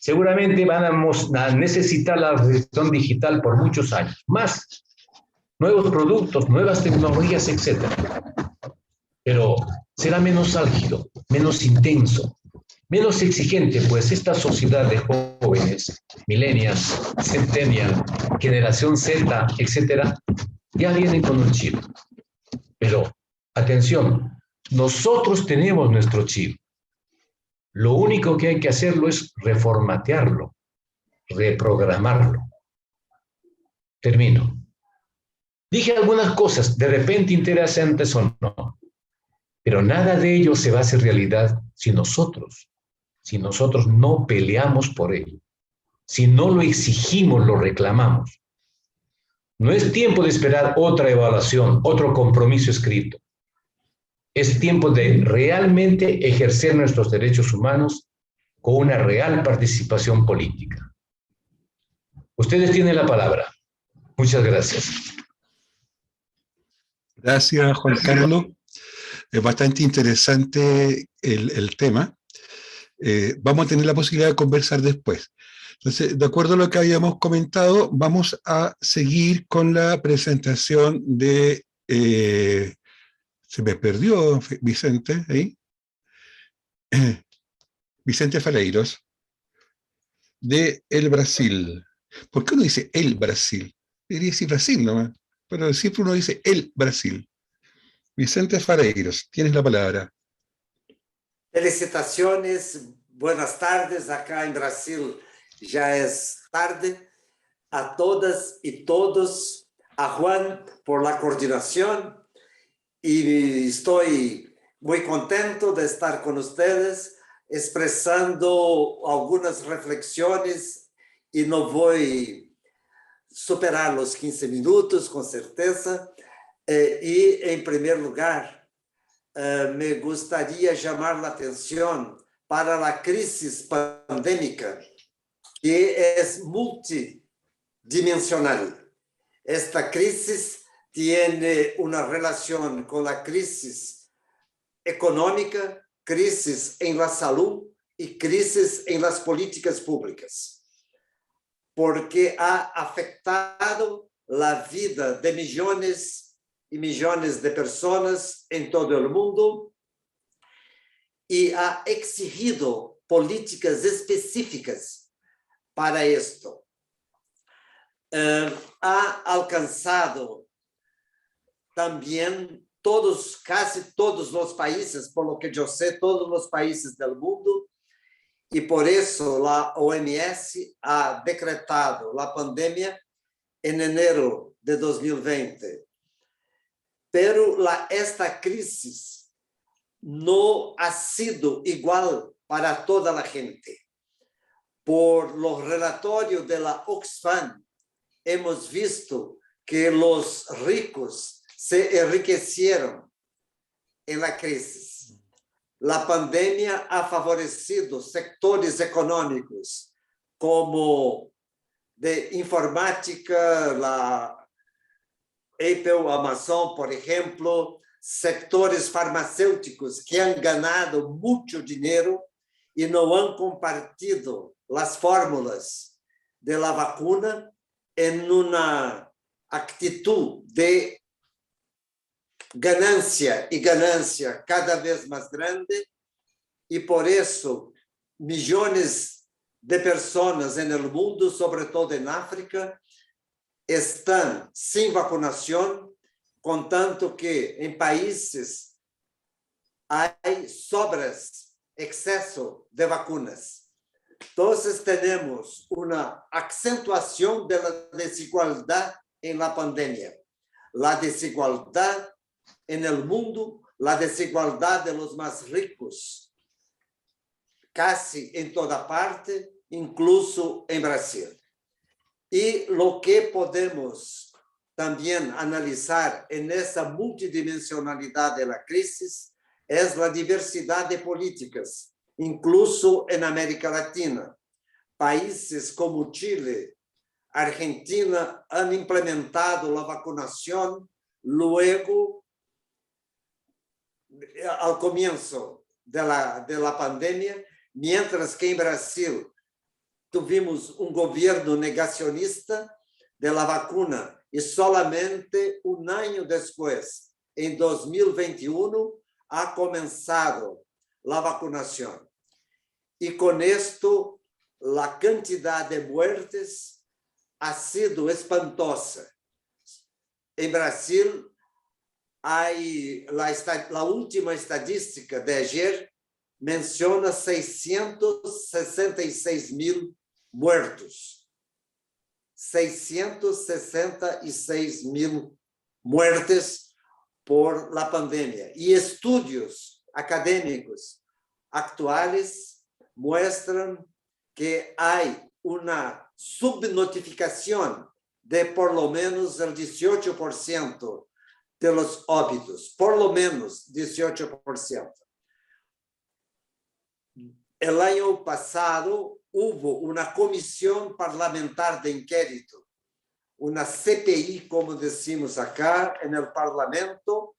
Seguramente vamos a necesitar la revolución digital por muchos años. Más nuevos productos, nuevas tecnologías, etc. Pero será menos álgido, menos intenso, menos exigente, pues esta sociedad de jóvenes, millennials, centennial, generación Z, etc., ya vienen con un chip. Pero, atención, nosotros tenemos nuestro chip. Lo único que hay que hacerlo es reformatearlo, reprogramarlo. Termino. Dije algunas cosas, de repente interesantes o no, pero nada de ello se va a hacer realidad si nosotros no peleamos por ello, si no lo exigimos, lo reclamamos. No es tiempo de esperar otra evaluación, otro compromiso escrito. Es tiempo de realmente ejercer nuestros derechos humanos con una real participación política. Ustedes tienen la palabra. Muchas gracias. Gracias, Juan Carlos. Es bastante interesante el tema. Vamos a tener la posibilidad de conversar después. Entonces, de acuerdo a lo que habíamos comentado, vamos a seguir con la presentación de... se me perdió Vicente, ahí. Vicente Faleiros, de El Brasil. ¿Por qué uno dice El Brasil? Debería decir Brasil nomás, pero siempre uno dice El Brasil. Vicente Faleiros, tienes la palabra. Felicitaciones, buenas tardes. Acá en Brasil ya es tarde. A todas y todos, a Juan por la coordinación. Y estoy muy contento de estar con ustedes, expresando algunas reflexiones y no voy a superar los 15 minutos, con certeza. Y, en primer lugar, me gustaría llamar la atención para la crisis pandémica, que es multidimensional. Esta crisis tiene una relación con la crisis económica, crisis en la salud y crisis en las políticas públicas, porque ha afectado la vida de millones y millones de personas en todo el mundo y ha exigido políticas específicas para esto. Ha alcanzado también casi todos los países, por lo que yo sé, todos los países del mundo, y por eso la OMS ha decretado la pandemia en enero de 2020. Pero esta crisis no ha sido igual para toda la gente. Por los relatorios de la Oxfam, hemos visto que los ricos se enriquecieron en la crisis. La pandemia ha favorecido sectores económicos como de informática, la Apple, Amazon, por ejemplo, sectores farmacéuticos que han ganado mucho dinero y no han compartido las fórmulas de la vacuna en una actitud de ganancia y ganancia cada vez más grande, y por eso millones de personas en el mundo, sobre todo en África, están sin vacunación, con tanto que en países hay sobras, exceso de vacunas. Entonces tenemos una acentuación de la desigualdad en la pandemia, la desigualdad en el mundo, la desigualdad de los más ricos, casi en toda parte, incluso en Brasil. Y lo que podemos también analizar en esa multidimensionalidad de la crisis es la diversidad de políticas, incluso en América Latina. Países como Chile, Argentina han implementado la vacunación luego, al comienzo de la pandemia, mientras que en Brasil tuvimos un gobierno negacionista de la vacuna y solamente un año después, en 2021, ha comenzado la vacunación. Y con esto, la cantidad de muertes ha sido espantosa. En Brasil, hay la última estadística de ayer menciona 666.000 muertos. 666.000 muertes por la pandemia. Y estudios académicos actuales muestran que hay una subnotificación de por lo menos el 18% de los óbitos, por lo menos 18%. El año pasado hubo una comisión parlamentar de inquérito, una CPI, como decimos acá en el Parlamento,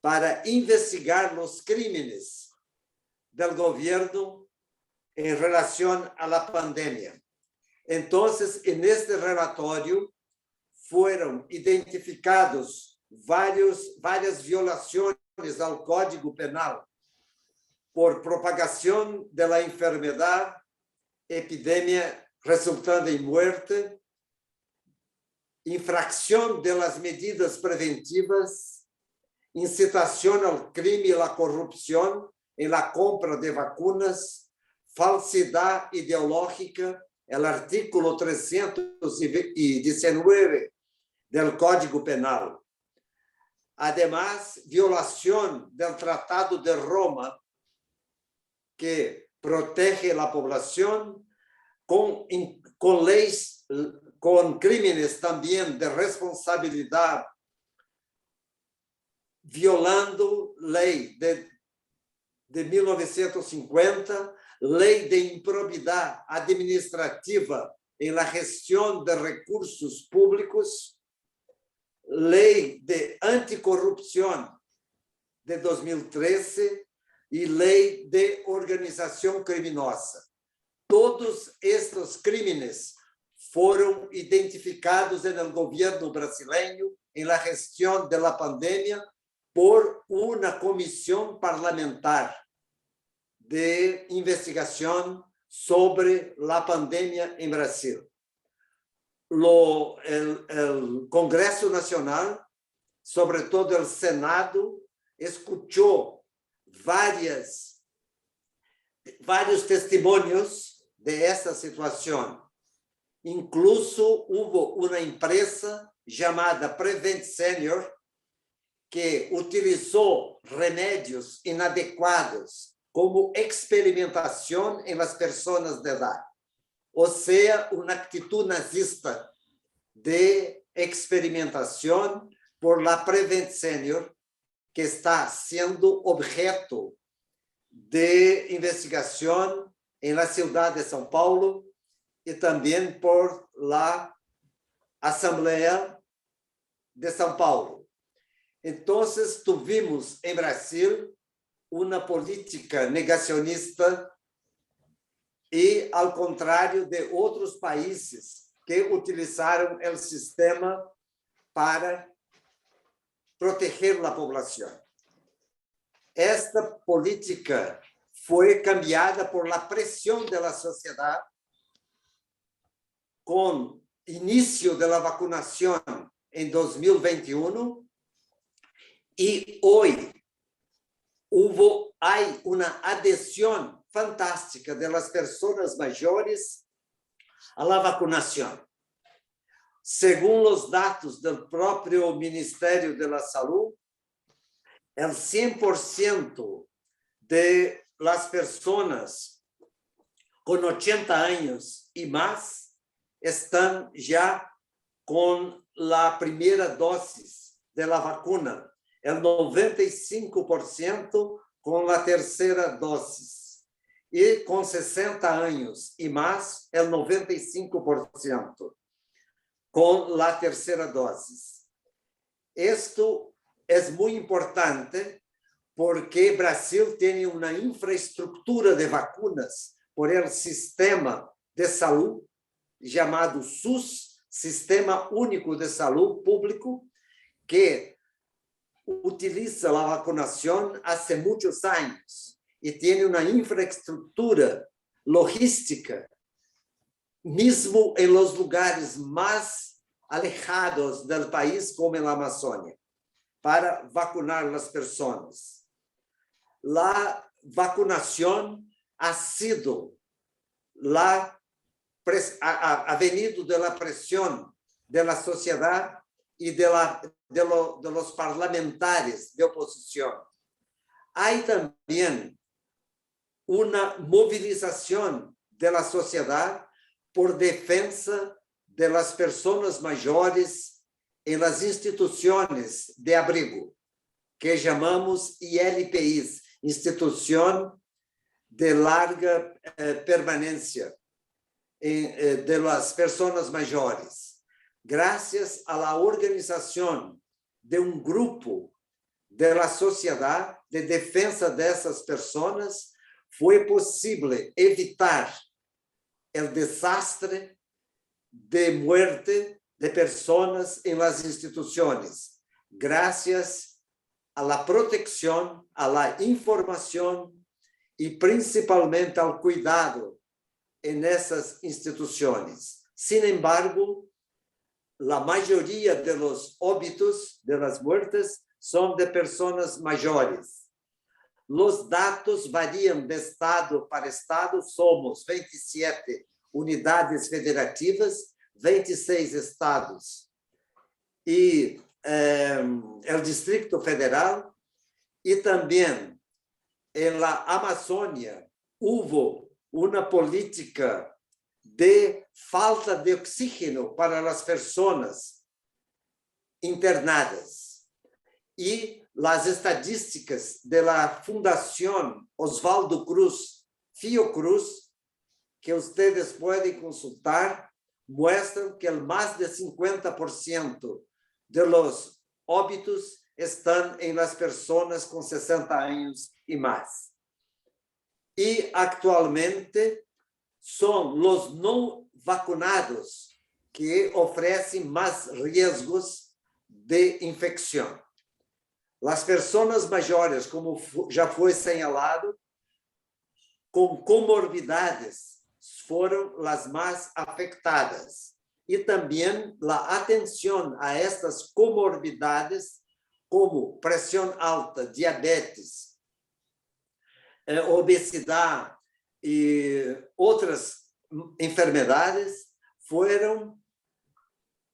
para investigar los crímenes del gobierno en relación a la pandemia. Entonces, en este relatorio fueron identificados varias violaciones al Código Penal por propagación de la enfermedad, epidemia resultando en muerte, infracción de las medidas preventivas, incitación al crimen y la corrupción en la compra de vacunas, falsidad ideológica, el artículo 319 del Código Penal. Además, violación del Tratado de Roma, que protege la población con leyes, con crímenes también de responsabilidad, violando ley de 1950, ley de improbidad administrativa en la gestión de recursos públicos, ley de anticorrupción de 2013 y ley de organización criminosa. Todos estos crímenes fueron identificados en el gobierno brasileño en la gestión de la pandemia por una comisión parlamentar de investigación sobre la pandemia en Brasil. El Congreso Nacional, sobre todo el Senado, escuchó varios testimonios de esta situación. Incluso hubo una empresa llamada Prevent Senior que utilizó remédios inadecuados como experimentación en las personas de edad. O sea, una actitud nazista de experimentación por la Prevent Senior, que está siendo objeto de investigación en la ciudad de São Paulo y también por la Asamblea de São Paulo. Entonces, tuvimos en Brasil una política negacionista y al contrario de otros países que utilizaron el sistema para proteger la población. Esta política fue cambiada por la presión de la sociedad con inicio de la vacunación en 2021 y hoy hay una adhesión fantástica de las personas mayores a la vacunación. Según los datos del propio Ministerio de la Salud, el 100% de las personas con 80 años y más están ya con la primera dosis de la vacuna, el 95% con la tercera dosis y con 60 años y más, el 95% con la tercera dosis. Esto es muy importante porque Brasil tiene una infraestructura de vacunas por el sistema de Salud, llamado SUS, Sistema Único de Salud Público, que utiliza la vacunación hace muchos años y tiene una infraestructura logística, mismo en los lugares más alejados del país, como en la Amazonia, para vacunar las personas. La vacunación ha sido ha venido de la presión de la sociedad y de los parlamentarios de oposición. Hay también una movilización de la sociedad por defensa de las personas mayores en las instituciones de abrigo, que llamamos ILPIs, Institución de Larga Permanencia de las Personas Mayores. Gracias a la organización de un grupo de la sociedad de defensa de esas personas, fue posible evitar el desastre de muerte de personas en las instituciones, gracias a la protección, a la información y principalmente al cuidado en esas instituciones. Sin embargo, la mayoría de los óbitos, de las muertes, son de personas mayores. Los datos varían de estado para estado. Somos 27 unidades federativas, 26 estados y el Distrito Federal, y también en la Amazonia hubo una política de falta de oxígeno para las personas internadas. Y las estadísticas de la Fundación Osvaldo Cruz, Fiocruz, que ustedes pueden consultar, muestran que el más de 50% de los óbitos están en las personas con 60 años y más. Y actualmente son los no vacunados que ofrecen más riesgos de infección. Las personas mayores, como ya fue señalado, con comorbidades fueron las más afectadas. Y también la atención a estas comorbidades, como presión alta, diabetes, obesidad y otras enfermedades, fueron,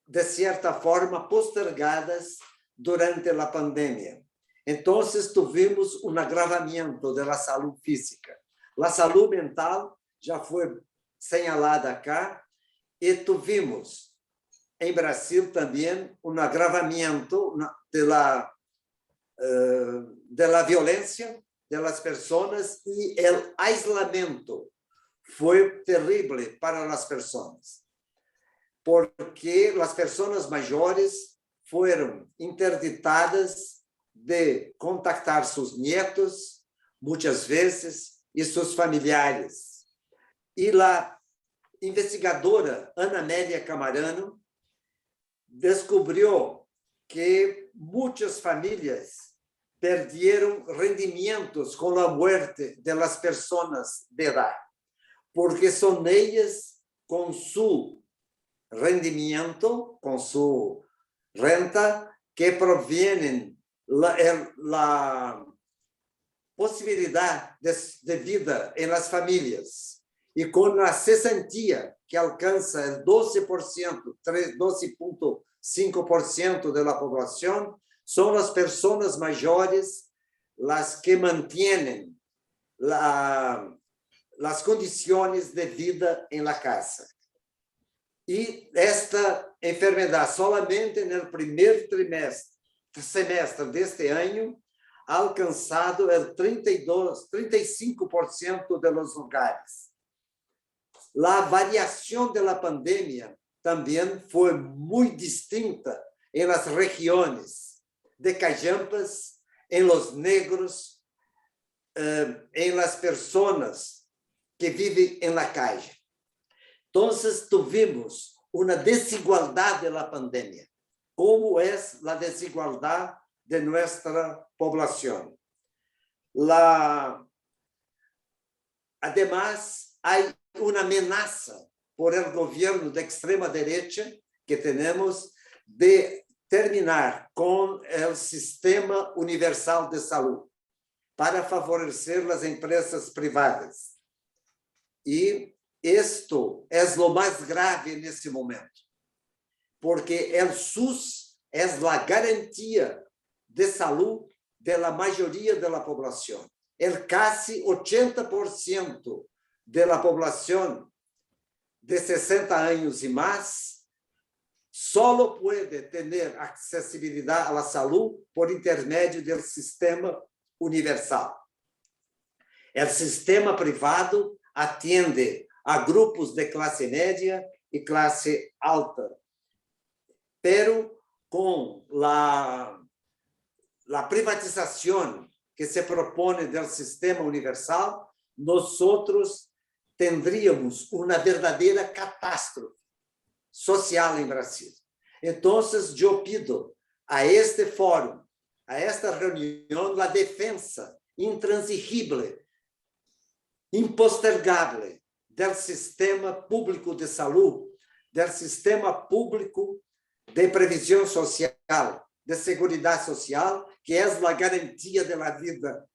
de cierta forma, postergadas durante la pandemia. Entonces tuvimos un agravamiento de la salud física. La salud mental ya fue señalada acá, y tuvimos en Brasil también un agravamiento de la violencia de las personas, y el aislamiento fue terrible para las personas, porque las personas mayores fueron interditadas de contactar sus nietos, muchas veces, y sus familiares. Y la investigadora Ana Amélia Camarano descubrió que muchas familias perdieron rendimientos con la muerte de las personas de edad, porque son ellas con su rendimiento, con su renta, que provienen la posibilidad de vida en las familias. Y con la cesantía que alcanza el 12%, 12.5% de la población, son las personas mayores las que mantienen las condiciones de vida en la casa. Y esta enfermedad solamente en el primer semestre de este año ha alcanzado el 35% de los hogares. La variación de la pandemia también fue muy distinta en las regiones de Callampas, en los negros, en las personas que viven en la calle. Entonces tuvimos una desigualdad de la pandemia. ¿Cómo es la desigualdad de nuestra población? Además, hay una amenaza por el gobierno de extrema derecha que tenemos de terminar con el sistema universal de salud para favorecer las empresas privadas. Y esto es lo más grave en este momento, porque el SUS es la garantía de salud de la mayoría de la población. El casi 80% de la población de 60 años y más solo puede tener accesibilidad a la salud por intermedio del sistema universal. El sistema privado atiende a grupos de clase media y clase alta, pero con la privatización que se propone del sistema universal, nosotros tendríamos una verdadera catástrofe social en Brasil. Entonces, yo pido a este fórum, a esta reunión, la defensa intransigible, impostergable del sistema público de salud, del sistema público de previsión social, de seguridad social, que es la garantía de la vida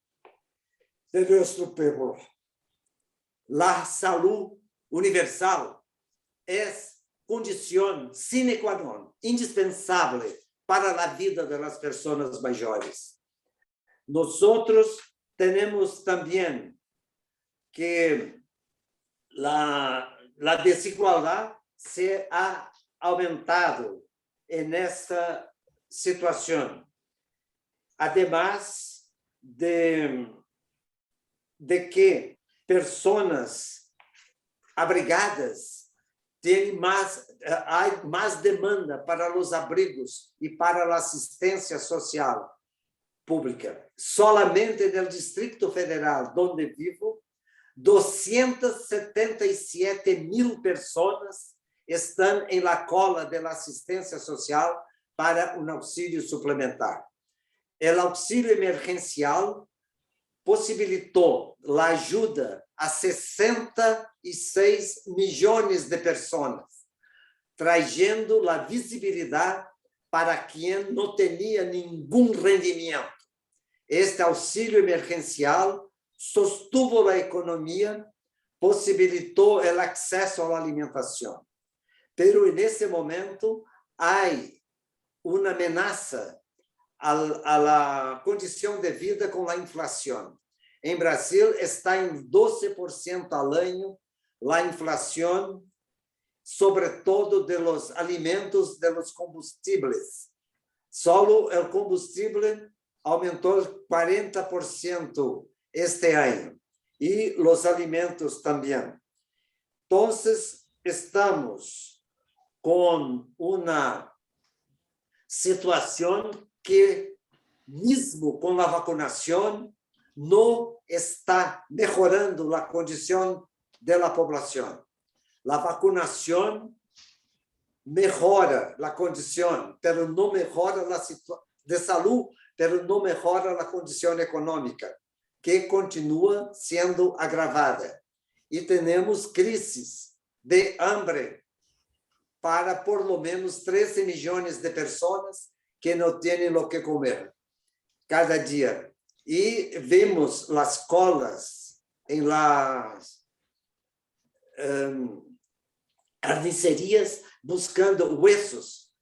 de nuestro pueblo. La salud universal es condición sine qua non, indispensable para la vida de las personas mayores. Nosotros tenemos también que la desigualdad se ha aumentado en esta situación. Además de que personas abrigadas tienen hay más demanda para los abrigos y para la asistencia social pública. Solamente en el Distrito Federal, donde vivo, 277,000 personas están en la cola de la asistencia social para un auxilio suplementar. El auxilio emergencial posibilitó la ayuda a 66 millones de personas, trayendo la visibilidad para quien no tenía ningún rendimiento. Este auxilio emergencial sostuvo la economía, posibilitó el acceso a la alimentación. Pero en ese momento hay una amenaza a la condición de vida con la inflación. En Brasil está en 12% al año la inflación, sobre todo de los alimentos, de los combustibles. Solo el combustible aumentó el 40% este año y los alimentos también. Entonces, estamos con una situación que, mismo con la vacunación, no está mejorando la condición de la población. La vacunación mejora la condición, pero no mejora la situación de salud, pero no mejora la condición económica, que continúa siendo agravada. Y tenemos crisis de hambre para por lo menos 13 millones de personas que no tienen lo que comer cada día. Y vemos las colas en las carnicerías buscando huesos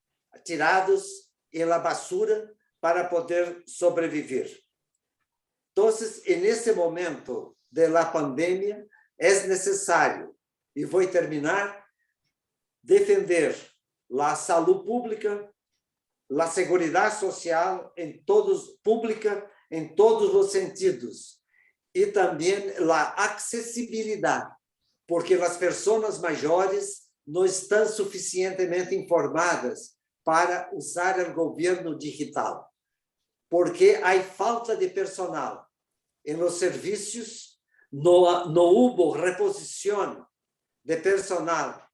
tirados en la basura para poder sobrevivir. Entonces, en ese momento de la pandemia, es necesario, y voy a terminar, defender la salud pública, la seguridad social pública en todos los sentidos, y también la accesibilidad, porque las personas mayores no están suficientemente informadas para usar el gobierno digital, porque hay falta de personal. En los servicios no hubo reposición de personal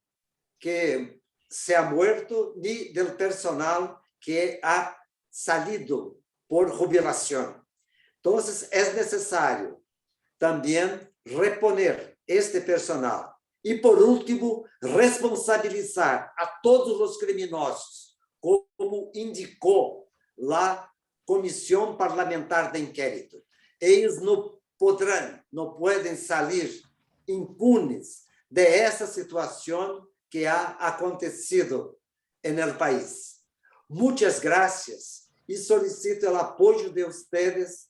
que se ha muerto ni del personal que ha salido por jubilación. Entonces, es necesario también reponer este personal. Y por último, responsabilizar a todos los criminosos, como indicó la Comisión Parlamentar de Inquérito. Ellos no pueden salir impunes de esa situación que ha acontecido en el país. Muchas gracias y solicito el apoyo de ustedes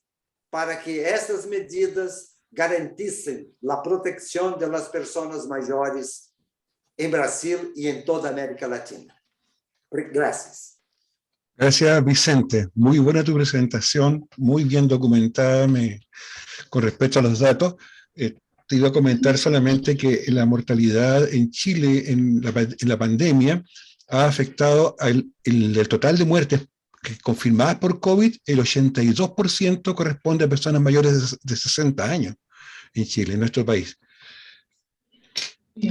para que estas medidas garanticen la protección de las personas mayores en Brasil y en toda América Latina. Gracias. Gracias, Vicente. Muy buena tu presentación, muy bien documentada con respecto a los datos. Te iba a comentar solamente que la mortalidad en Chile en la pandemia ha afectado el total de muertes confirmadas por COVID, el 82% corresponde a personas mayores de 60 años en Chile, en nuestro país. Y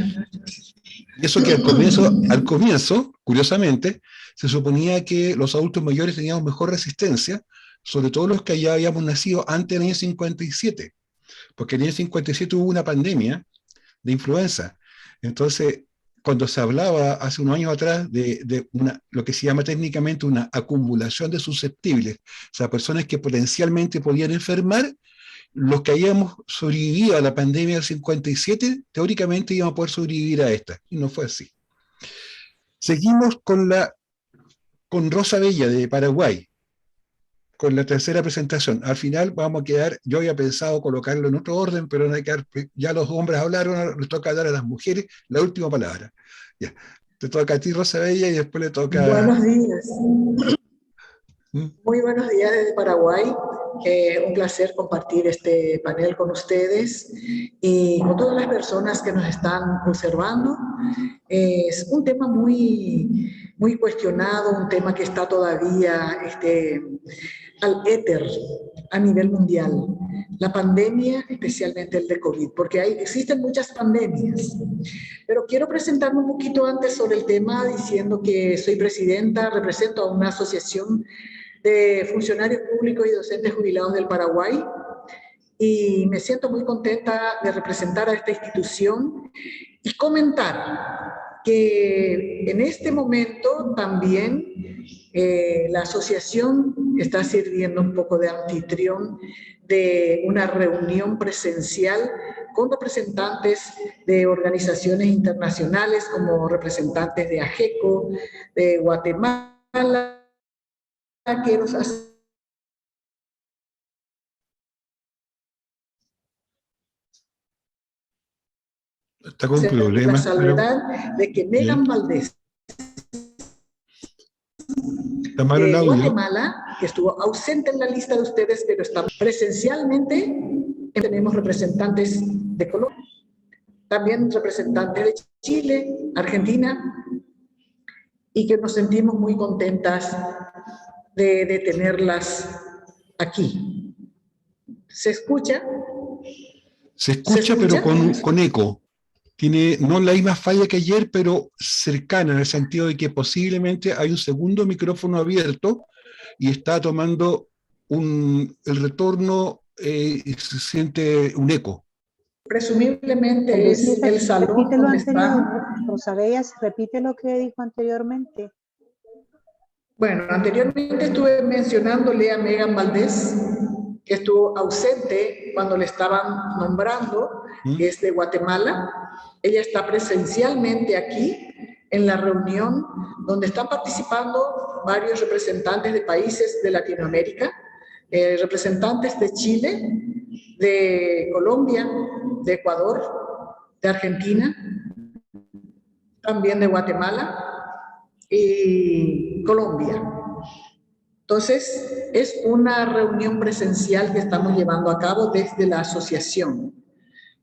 eso que al comienzo, curiosamente, se suponía que los adultos mayores teníamos mejor resistencia, sobre todo los que ya habíamos nacido antes del año 57, porque en el año 57 hubo una pandemia de influenza. Entonces, cuando se hablaba hace unos años atrás de lo que se llama técnicamente una acumulación de susceptibles, o sea, personas que potencialmente podían enfermar, los que hayamos sobrevivido a la pandemia del 57, teóricamente íbamos a poder sobrevivir a esta, y no fue así. Seguimos con Rosa Bella de Paraguay, con la tercera presentación. Al final vamos a quedar, yo había pensado colocarlo en otro orden, pero no hay que, ya los hombres hablaron, ahora les toca dar a las mujeres la última palabra. Ya. Te toca a ti, Rosa Bella, y después le toca... Buenos días. Muy buenos días desde Paraguay. Un placer compartir este panel con ustedes y con todas las personas que nos están observando. Es un tema muy cuestionado, un tema que está todavía al éter a nivel mundial. La pandemia, especialmente el de COVID, porque existen muchas pandemias. Pero quiero presentarme un poquito antes sobre el tema diciendo que soy presidenta, represento a una asociación de funcionarios públicos y docentes jubilados del Paraguay y me siento muy contenta de representar a esta institución y comentar que en este momento también la asociación está sirviendo un poco de anfitrión de una reunión presencial con representantes de organizaciones internacionales como representantes de AGECO, de Guatemala, que nos hace está con problemas. La salvedad de que Megan Valdés de Guatemala, que estuvo ausente en la lista de ustedes, pero está presencialmente. Tenemos representantes de Colombia, también representantes de Chile, Argentina, y que nos sentimos muy contentas de tenerlas aquí. ¿Se escucha? Se escucha, pero con eco. Tiene no la misma falla que ayer, pero cercana, en el sentido de que posiblemente hay un segundo micrófono abierto y está tomando el retorno y se siente un eco. Presumiblemente es el salón Repítelo donde anterior, están. Rosa Bella, repite lo que dijo anteriormente. Bueno, anteriormente estuve mencionándole a Megan Valdés, que estuvo ausente cuando le estaban nombrando, que es de Guatemala. Ella está presencialmente aquí en la reunión donde están participando varios representantes de países de Latinoamérica, representantes de Chile, de Colombia, de Ecuador, de Argentina, también de Guatemala y Colombia. Entonces, es una reunión presencial que estamos llevando a cabo desde la asociación.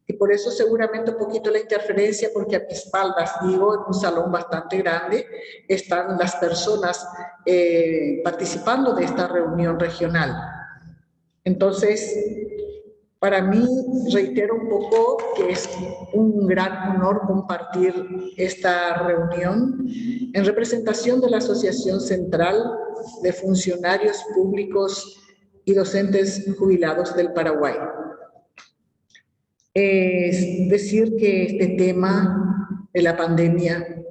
Y por eso seguramente un poquito la interferencia, porque a mis espaldas, digo, en un salón bastante grande, están las personas participando de esta reunión regional. Entonces, Para mí, reitero un poco que es un gran honor compartir esta reunión en representación de la Asociación Central de Funcionarios Públicos y Docentes Jubilados del Paraguay. Es decir que este tema de la pandemia,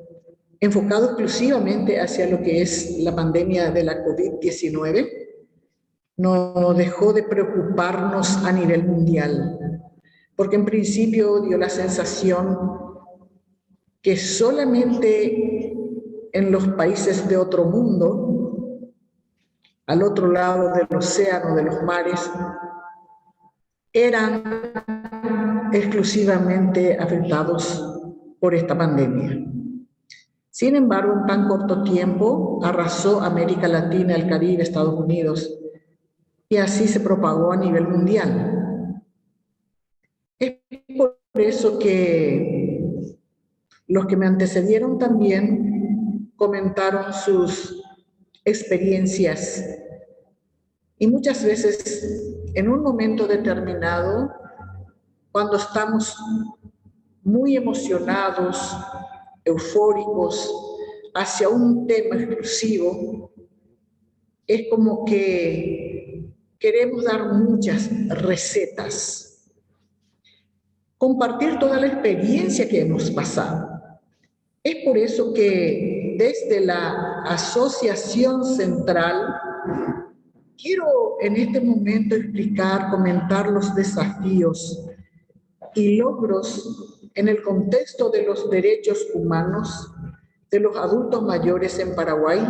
enfocado exclusivamente hacia lo que es la pandemia de la COVID-19, no dejó de preocuparnos a nivel mundial, porque en principio dio la sensación que solamente en los países de otro mundo, al otro lado del océano, de los mares, eran exclusivamente afectados por esta pandemia. Sin embargo, en tan corto tiempo arrasó América Latina, el Caribe, Estados Unidos, y así se propagó a nivel mundial. Es por eso que los que me antecedieron también comentaron sus experiencias y muchas veces en un momento determinado, cuando estamos muy emocionados, eufóricos hacia un tema exclusivo, es como que queremos dar muchas recetas, compartir toda la experiencia que hemos pasado. Es por eso que desde la Asociación Central quiero en este momento explicar, comentar los desafíos y logros en el contexto de los derechos humanos de los adultos mayores en Paraguay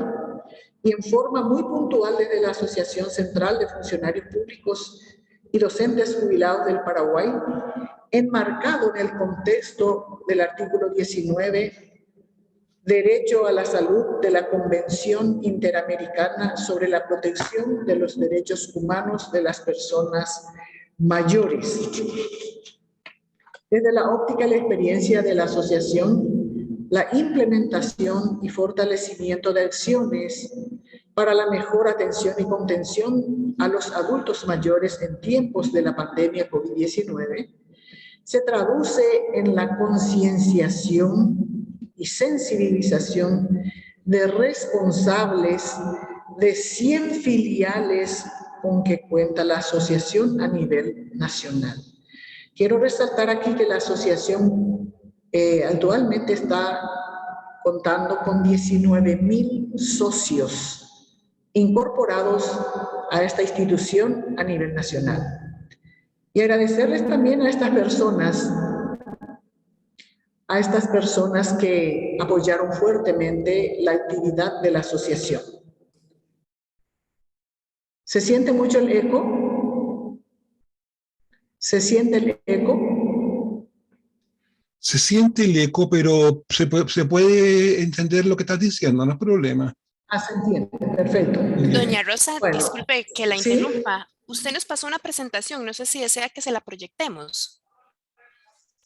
y en forma muy puntual desde la Asociación Central de Funcionarios Públicos y Docentes Jubilados del Paraguay, enmarcado en el contexto del artículo 19, Derecho a la Salud de la Convención Interamericana sobre la Protección de los Derechos Humanos de las Personas Mayores. Desde la óptica y la experiencia de la asociación, la implementación y fortalecimiento de acciones para la mejor atención y contención a los adultos mayores en tiempos de la pandemia COVID-19 se traduce en la concienciación y sensibilización de responsables de 100 filiales con que cuenta la asociación a nivel nacional. Quiero resaltar aquí que la asociación actualmente está contando con 19.000 socios incorporados a esta institución a nivel nacional. Y agradecerles también a estas personas que apoyaron fuertemente la actividad de la asociación. ¿Se siente mucho el eco? ¿Se siente el eco? Se siente el eco, pero se puede entender lo que estás diciendo, no es problema. Ah, se entiende, perfecto. Doña Rosa, Bueno, disculpe que la ¿sí? interrumpa. Usted nos pasó una presentación, no sé si desea que se la proyectemos.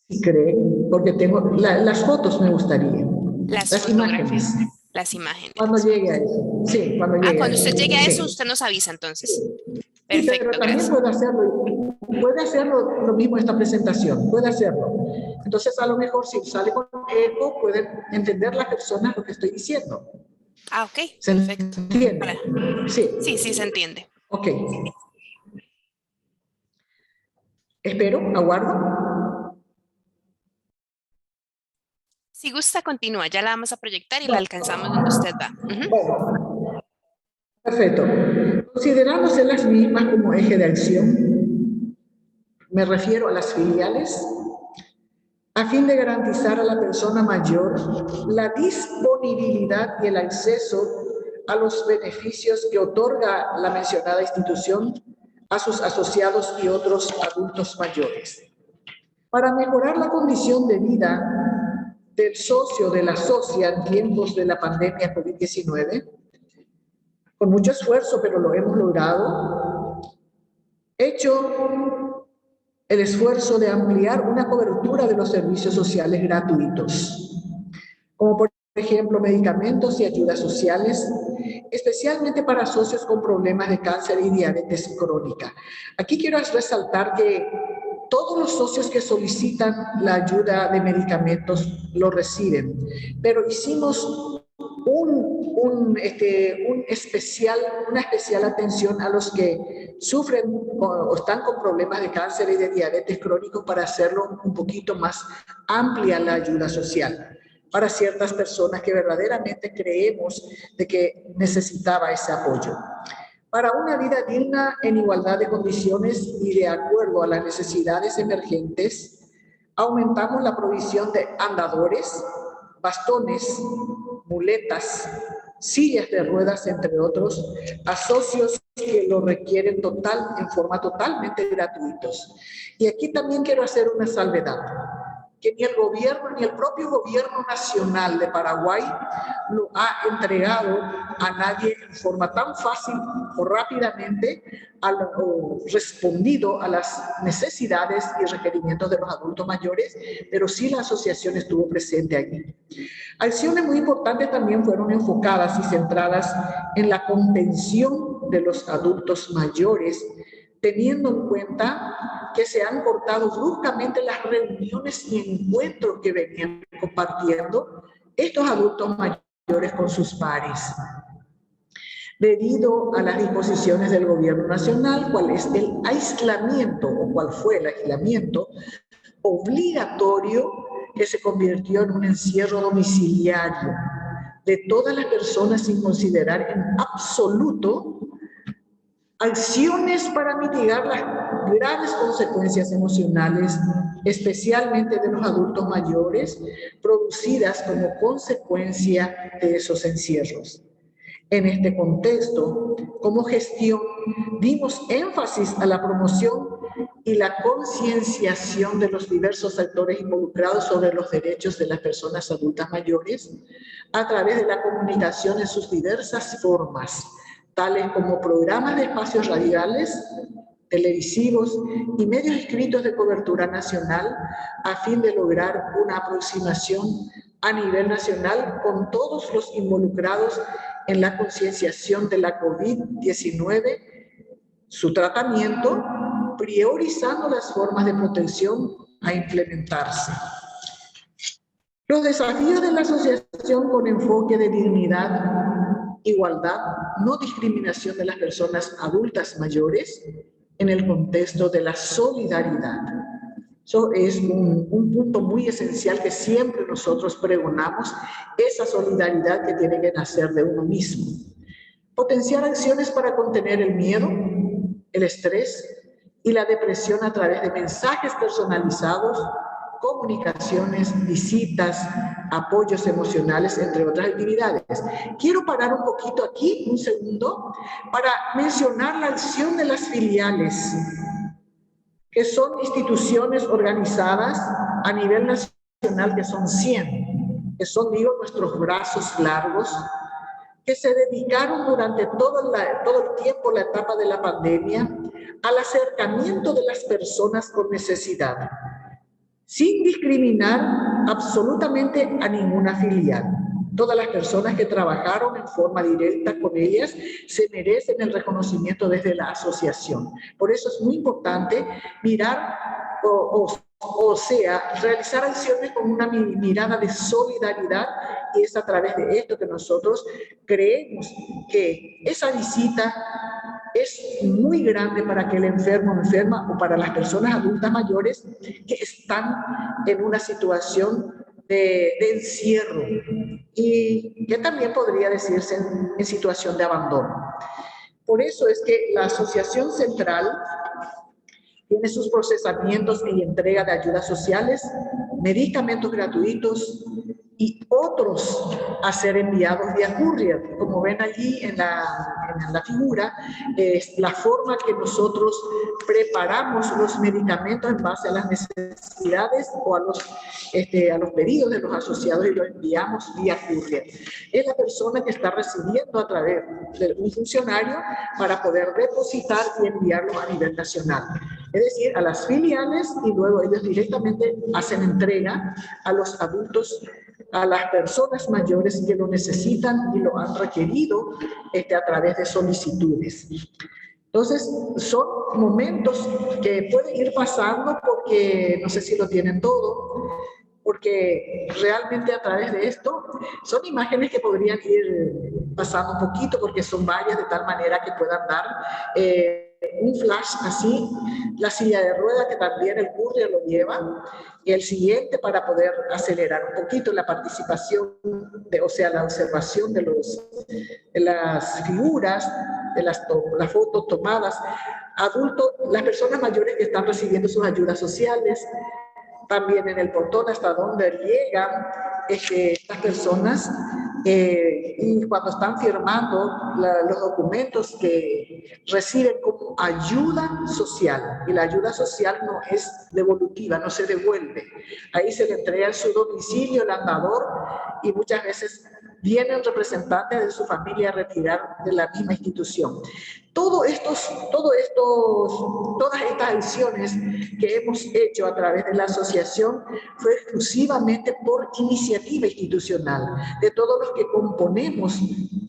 Sí, creo, porque tengo las fotos, me gustaría. Las imágenes. Las imágenes. Cuando llegue a eso. Sí, cuando llegue cuando a usted eso. llegue a eso, Sí. usted nos avisa entonces. Sí, Perfecto, pero también gracias. puede hacerlo lo mismo esta presentación, puede hacerlo. Entonces, a lo mejor si sale con eco, pueden entender las personas lo que estoy diciendo. Ah, ok, ¿Se perfecto. entiende? Sí. Sí, se entiende. Ok. Espero, aguardo. Si gusta, continúa. Ya la vamos a proyectar y la alcanzamos donde usted va. Bueno, perfecto. Considerándose las mismas como eje de acción, me refiero a las filiales, a fin de garantizar a la persona mayor la disponibilidad y el acceso a los beneficios que otorga la mencionada institución a sus asociados y otros adultos mayores. Para mejorar la condición de vida del socio, de la socia en tiempos de la pandemia COVID-19, con mucho esfuerzo, pero lo hemos logrado, hecho el esfuerzo de ampliar una cobertura de los servicios sociales gratuitos, como por ejemplo, medicamentos y ayudas sociales, especialmente para socios con problemas de cáncer y diabetes crónica. Aquí quiero resaltar que todos los socios que solicitan la ayuda de medicamentos lo reciben, pero hicimos una especial atención a los que sufren o están con problemas de cáncer y de diabetes crónicos para hacerlo un poquito más amplia la ayuda social para ciertas personas que verdaderamente creemos de que necesitaba ese apoyo. Para una vida digna en igualdad de condiciones y de acuerdo a las necesidades emergentes, aumentamos la provisión de andadores, bastones, muletas, sillas de ruedas, entre otros, a socios que lo requieren en forma totalmente gratuitos. Y aquí también quiero hacer una salvedad, que ni el gobierno ni el propio gobierno nacional de Paraguay lo ha entregado a nadie en forma tan fácil o rápidamente o respondido a las necesidades y requerimientos de los adultos mayores, pero sí la asociación estuvo presente allí. Acciones muy importantes también fueron enfocadas y centradas en la contención de los adultos mayores, teniendo en cuenta que se han cortado bruscamente las reuniones y encuentros que venían compartiendo estos adultos mayores con sus pares. Debido a las disposiciones del gobierno nacional, cuál es el aislamiento o cuál fue el aislamiento obligatorio que se convirtió en un encierro domiciliario de todas las personas sin considerar en absoluto acciones para mitigar las graves consecuencias emocionales, especialmente de los adultos mayores, producidas como consecuencia de esos encierros. En este contexto, como gestión, dimos énfasis a la promoción y la concienciación de los diversos sectores involucrados sobre los derechos de las personas adultas mayores a través de la comunicación en sus diversas formas, tales como programas de espacios radiales, televisivos y medios escritos de cobertura nacional, a fin de lograr una aproximación a nivel nacional con todos los involucrados en la concienciación de la COVID-19, su tratamiento, priorizando las formas de protección a implementarse. Los desafíos de la asociación con enfoque de dignidad, igualdad, no discriminación de las personas adultas mayores en el contexto de la solidaridad. Eso es un punto muy esencial que siempre nosotros pregonamos, esa solidaridad que tiene que nacer de uno mismo. Potenciar acciones para contener el miedo, el estrés y la depresión a través de mensajes personalizados, comunicaciones, visitas, apoyos emocionales, entre otras actividades. Quiero parar un poquito aquí, un segundo, para mencionar la acción de las filiales, que son instituciones organizadas a nivel nacional, que son 100, que son, digo, nuestros brazos largos, que se dedicaron durante todo el tiempo, la etapa de la pandemia, al acercamiento de las personas con necesidad, sin discriminar absolutamente a ninguna filial. Todas las personas que trabajaron en forma directa con ellas se merecen el reconocimiento desde la asociación. Por eso es muy importante mirar, o sea, realizar acciones con una mirada de solidaridad, y es a través de esto que nosotros creemos que esa visita es muy grande para aquel enfermo o enferma o para las personas adultas mayores que están en una situación de encierro y que también podría decirse en situación de abandono. Por eso es que la Asociación Central tiene sus procesamientos y entrega de ayudas sociales, medicamentos gratuitos y otros a ser enviados vía courier. Como ven allí en la figura, es la forma que nosotros preparamos los medicamentos en base a las necesidades o a los pedidos de los asociados, y los enviamos vía courier. Es la persona que está recibiendo a través de un funcionario para poder depositar y enviarlo a nivel nacional. Es decir, a las filiales, y luego ellos directamente hacen entrega a los adultos a las personas mayores que lo necesitan y lo han requerido a través de solicitudes. Entonces, son momentos que pueden ir pasando porque no sé si lo tienen todo, porque realmente a través de esto son imágenes que podrían ir pasando un poquito porque son varias de tal manera que puedan dar un flash así, la silla de rueda que también el courier lo lleva, y el siguiente para poder acelerar un poquito la participación, o sea, la observación de las figuras, de las fotos tomadas, adultos, las personas mayores que están recibiendo sus ayudas sociales, también en el portón hasta donde llegan estas personas y cuando están firmando los documentos que reciben como ayuda social. Y la ayuda social no es devolutiva, no se devuelve. Ahí se le entrega en su domicilio el andador y muchas veces vienen representantes de su familia a retirar de la misma institución. Todas estas acciones que hemos hecho a través de la asociación fue exclusivamente por iniciativa institucional de todos los que componemos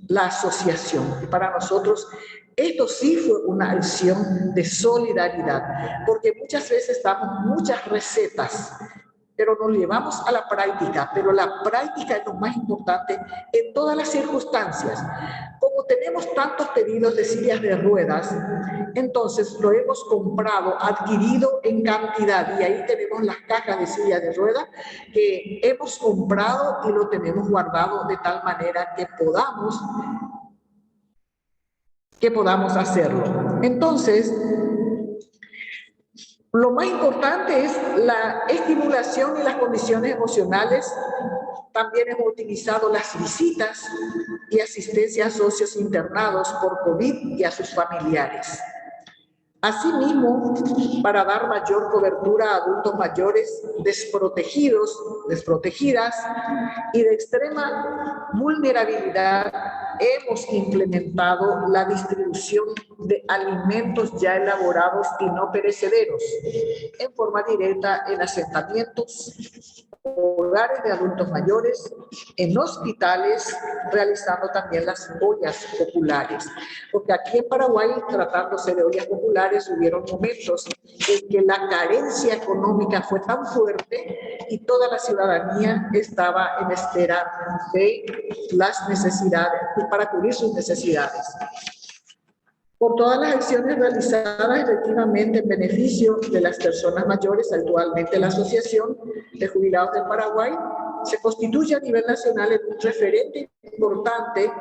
la asociación. Y para nosotros esto sí fue una acción de solidaridad, porque muchas veces damos muchas recetas, pero nos llevamos a la práctica, pero la práctica es lo más importante en todas las circunstancias. Como tenemos tantos pedidos de sillas de ruedas, entonces lo hemos comprado, adquirido en cantidad, y ahí tenemos las cajas de sillas de ruedas que hemos comprado y lo tenemos guardado de tal manera que podamos hacerlo. Entonces, lo más importante es la estimulación y las condiciones emocionales. También hemos utilizado las visitas y asistencia a socios internados por COVID y a sus familiares. Asimismo, para dar mayor cobertura a adultos mayores desprotegidos, desprotegidas y de extrema vulnerabilidad, hemos implementado la distribución de alimentos ya elaborados y no perecederos en forma directa en asentamientos, hogares de adultos mayores, en hospitales, realizando también las ollas populares. Porque aquí en Paraguay, tratándose de ollas populares, hubieron momentos en que la carencia económica fue tan fuerte y toda la ciudadanía estaba en espera de las necesidades, para cubrir sus necesidades. Por todas las acciones realizadas efectivamente en beneficio de las personas mayores, actualmente la Asociación de Jubilados del Paraguay se constituye a nivel nacional en un referente importante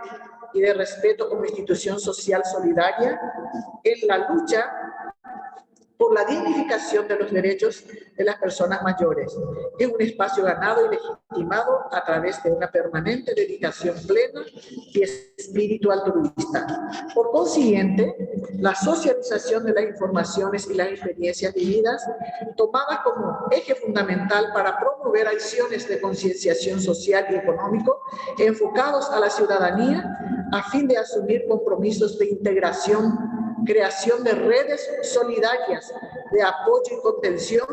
y de respeto como institución social solidaria en la lucha por la dignificación de los derechos de las personas mayores. Es un espacio ganado y legitimado a través de una permanente dedicación plena y espíritu altruista. Por consiguiente, la socialización de las informaciones y las experiencias vividas, tomadas como eje fundamental para promover acciones de concienciación social y económico enfocados a la ciudadanía a fin de asumir compromisos de integración, creación de redes solidarias de apoyo y contención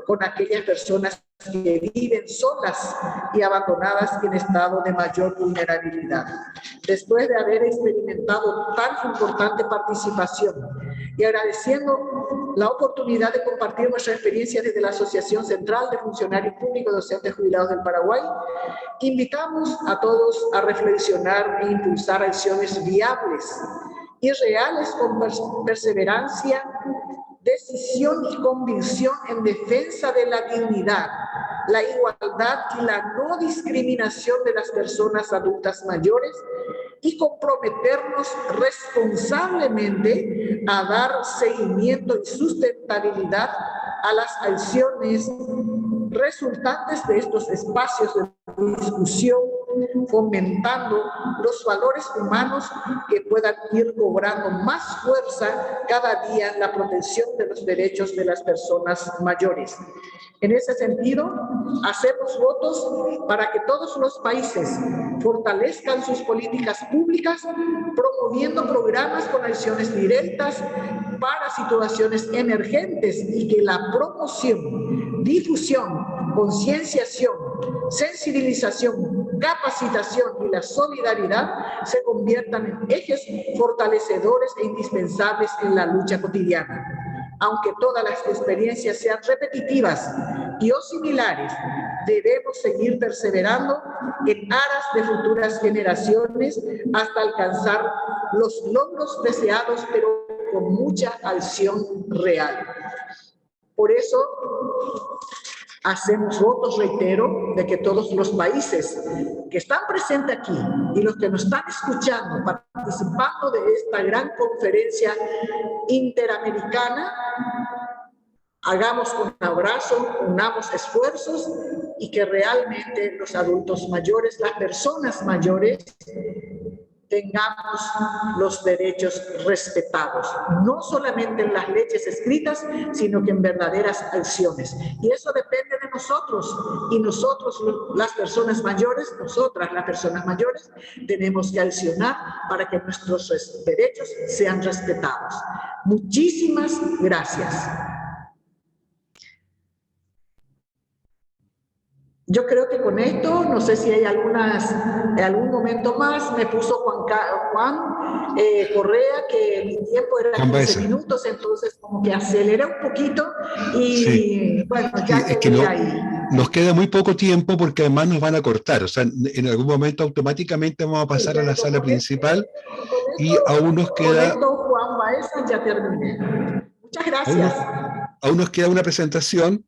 con aquellas personas que viven solas y abandonadas en estado de mayor vulnerabilidad. Después de haber experimentado tan importante participación y agradeciendo la oportunidad de compartir nuestra experiencia desde la Asociación Central de Funcionarios Públicos Docentes Jubilados del Paraguay, invitamos a todos a reflexionar e impulsar acciones viables y reales con perseverancia, decisión y convicción en defensa de la dignidad, la igualdad y la no discriminación de las personas adultas mayores y comprometernos responsablemente a dar seguimiento y sustentabilidad a las acciones resultantes de estos espacios de discusión, fomentando los valores humanos que puedan ir cobrando más fuerza cada día en la protección de los derechos de las personas mayores. En ese sentido, hacemos votos para que todos los países fortalezcan sus políticas públicas, promoviendo programas con acciones directas para situaciones emergentes y que la promoción difusión, concienciación, sensibilización, capacitación y la solidaridad se conviertan en ejes fortalecedores e indispensables en la lucha cotidiana. Aunque todas las experiencias sean repetitivas y o similares, debemos seguir perseverando en aras de futuras generaciones hasta alcanzar los logros deseados, pero con mucha acción real. Por eso, hacemos votos, reitero, de que todos los países que están presentes aquí y los que nos están escuchando, participando de esta gran conferencia interamericana, hagamos un abrazo, unamos esfuerzos y que realmente los adultos mayores, las personas mayores, tengamos los derechos respetados, no solamente en las leyes escritas, sino que en verdaderas acciones. Y eso depende de nosotros, y nosotros, las personas mayores, nosotras, las personas mayores, tenemos que accionar para que nuestros derechos sean respetados. Muchísimas gracias. Yo creo que con esto, no sé si hay algún momento más, me puso Juan Correa, que mi tiempo era 15 minutos, entonces como que aceleré un poquito y sí. Bueno, ya es que nos queda muy poco tiempo porque además nos van a cortar, o sea, en algún momento automáticamente vamos a pasar a la sala principal y aún nos queda... Con esto, Juan Baeza, ya terminé. Muchas gracias. Aún nos queda una presentación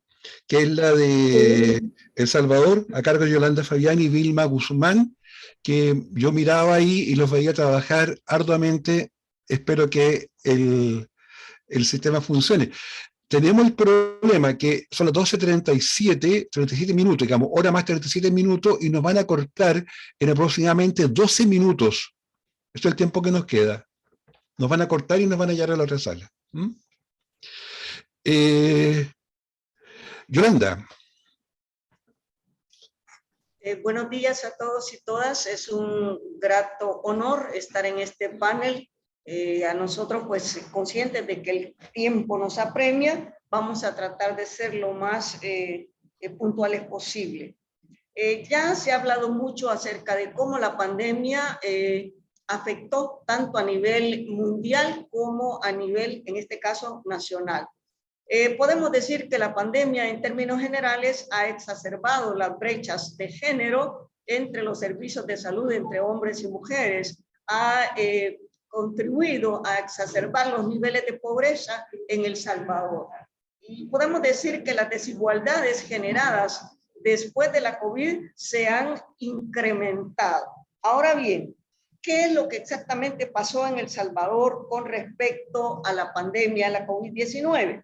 que es la de El Salvador, a cargo de Yolanda Fabián y Vilma Guzmán, que yo miraba ahí y los veía trabajar arduamente. Espero que el sistema funcione. Tenemos el problema que son las 12:37 minutos, digamos, hora más 37 minutos, y nos van a cortar en aproximadamente 12 minutos. Esto es el tiempo que nos queda. Nos van a cortar y nos van a llevar a la otra sala. Yolanda. Buenos días a todos y todas. Es un grato honor estar en este panel. A nosotros, pues, conscientes de que el tiempo nos apremia, vamos a tratar de ser lo más puntuales posible. Ya se ha hablado mucho acerca de cómo la pandemia afectó tanto a nivel mundial como a nivel, en este caso, nacional. Podemos decir que la pandemia, en términos generales, ha exacerbado las brechas de género entre los servicios de salud entre hombres y mujeres, ha contribuido a exacerbar los niveles de pobreza en El Salvador. Y podemos decir que las desigualdades generadas después de la COVID se han incrementado. Ahora bien, ¿qué es lo que exactamente pasó en El Salvador con respecto a la pandemia, la COVID-19?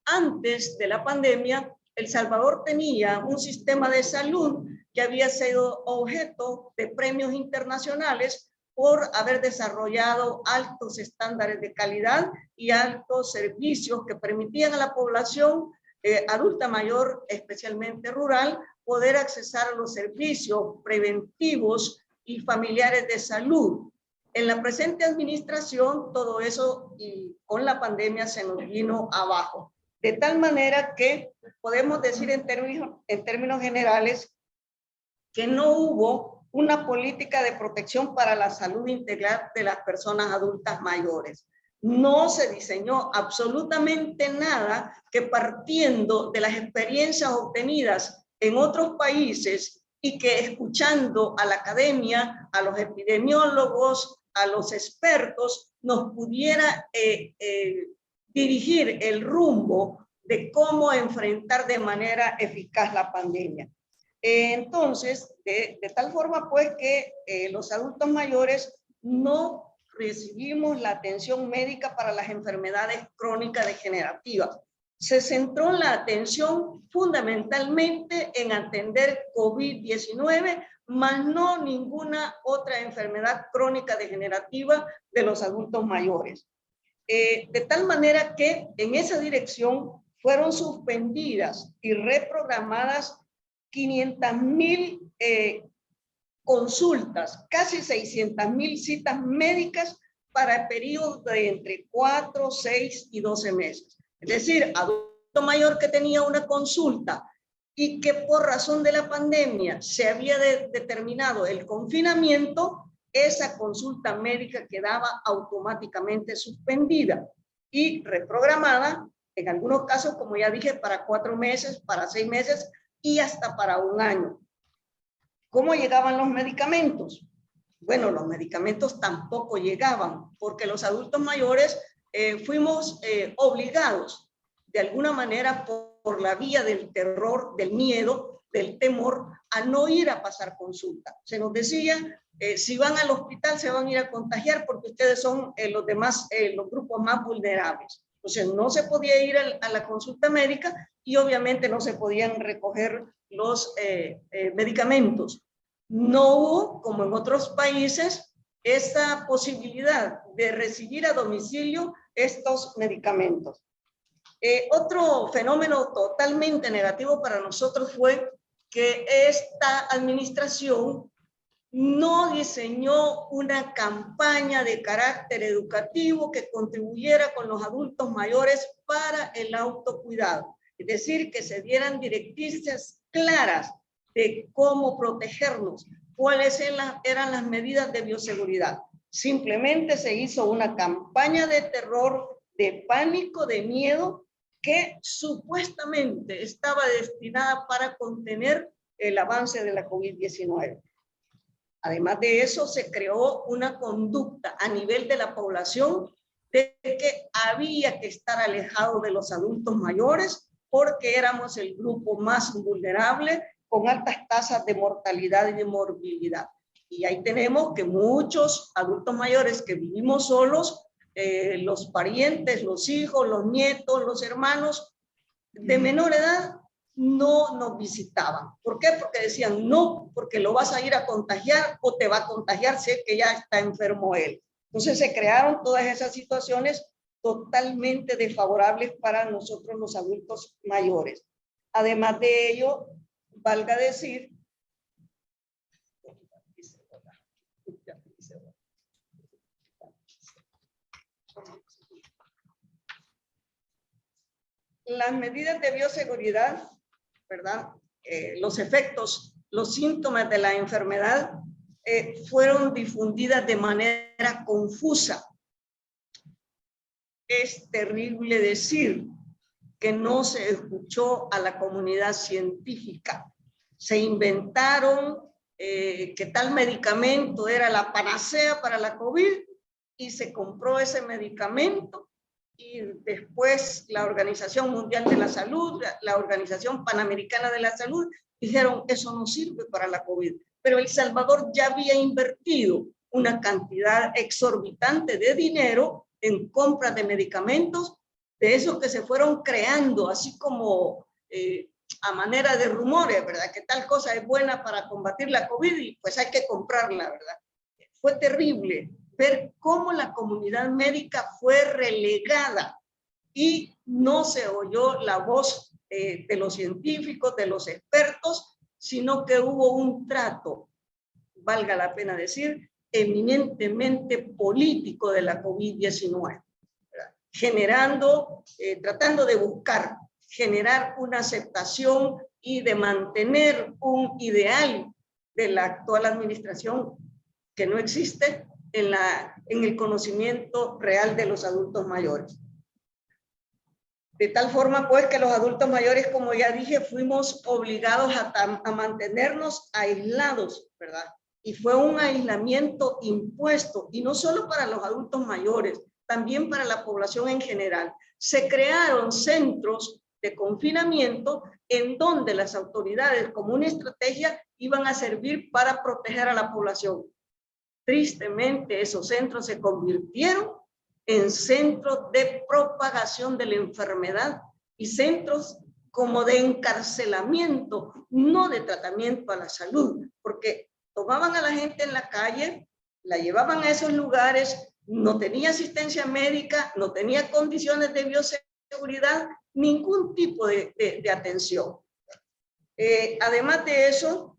Antes de la pandemia, El Salvador tenía un sistema de salud que había sido objeto de premios internacionales por haber desarrollado altos estándares de calidad y altos servicios que permitían a la población adulta mayor, especialmente rural, poder accesar a los servicios preventivos y familiares de salud. En la presente administración, todo eso y con la pandemia se nos vino abajo. De tal manera que podemos decir en términos generales que no hubo una política de protección para la salud integral de las personas adultas mayores. No se diseñó absolutamente nada que, partiendo de las experiencias obtenidas en otros países y que escuchando a la academia, a los epidemiólogos, a los expertos, nos pudiera dirigir el rumbo de cómo enfrentar de manera eficaz la pandemia. Entonces, de tal forma pues que los adultos mayores no recibimos la atención médica para las enfermedades crónicas degenerativas. Se centró la atención fundamentalmente en atender COVID-19, más no ninguna otra enfermedad crónica degenerativa de los adultos mayores. De tal manera que en esa dirección fueron suspendidas y reprogramadas 500,000 consultas, casi 600,000 citas médicas para periodos de entre 4, 6 y 12 meses. Es decir, adultos adulto mayor que tenía una consulta y que por razón de la pandemia se había determinado el confinamiento, esa consulta médica quedaba automáticamente suspendida y reprogramada, en algunos casos, como ya dije, para 4 meses, para 6 meses y hasta para 1 año. ¿Cómo llegaban los medicamentos? Bueno, los medicamentos tampoco llegaban, porque los adultos mayores fuimos obligados, de alguna manera, por la vía del terror, del miedo, del temor, a no ir a pasar consulta. Se nos decía, si van al hospital se van a ir a contagiar porque ustedes son los grupos más vulnerables. Entonces no se podía ir a la consulta médica y obviamente no se podían recoger los medicamentos. No hubo, como en otros países, esa posibilidad de recibir a domicilio estos medicamentos. Otro fenómeno totalmente negativo para nosotros fue que esta administración no diseñó una campaña de carácter educativo que contribuyera con los adultos mayores para el autocuidado. Es decir, que se dieran directrices claras de cómo protegernos, cuáles eran las medidas de bioseguridad. Simplemente se hizo una campaña de terror, de pánico, de miedo, que supuestamente estaba destinada para contener el avance de la COVID-19. Además de eso, se creó una conducta a nivel de la población de que había que estar alejado de los adultos mayores porque éramos el grupo más vulnerable con altas tasas de mortalidad y de morbilidad. Y ahí tenemos que muchos adultos mayores que vivimos solos, los parientes, los hijos, los nietos, los hermanos de menor edad, no nos visitaban. ¿Por qué? Porque decían, no, porque lo vas a ir a contagiar o te va a contagiar, sé que ya está enfermo él. Entonces se crearon todas esas situaciones totalmente desfavorables para nosotros los adultos mayores. Además de ello, valga decir, las medidas de bioseguridad, ¿verdad? Los efectos, los síntomas de la enfermedad fueron difundidas de manera confusa. Es terrible decir que no se escuchó a la comunidad científica. Se inventaron que tal medicamento era la panacea para la COVID y se compró ese medicamento. Y después la Organización Mundial de la Salud, la Organización Panamericana de la Salud, dijeron eso no sirve para la COVID. Pero El Salvador ya había invertido una cantidad exorbitante de dinero en compra de medicamentos, de esos que se fueron creando, así como a manera de rumores, ¿verdad? Que tal cosa es buena para combatir la COVID y pues hay que comprarla, ¿verdad? Fue terrible ver cómo la comunidad médica fue relegada y no se oyó la voz de los científicos, de los expertos, sino que hubo un trato, valga la pena decir, eminentemente político de la COVID-19, generando, tratando de buscar, generar una aceptación y de mantener un ideal de la actual administración que no existe en el conocimiento real de los adultos mayores. De tal forma, pues, que los adultos mayores, como ya dije, fuimos obligados a mantenernos aislados, ¿verdad? Y fue un aislamiento impuesto, y no solo para los adultos mayores, también para la población en general. Se crearon centros de confinamiento en donde las autoridades, como una estrategia, iban a servir para proteger a la población. Tristemente, esos centros se convirtieron en centros de propagación de la enfermedad y centros como de encarcelamiento, no de tratamiento a la salud, porque tomaban a la gente en la calle, la llevaban a esos lugares, no tenía asistencia médica, no tenía condiciones de bioseguridad, ningún tipo de atención. Además de eso,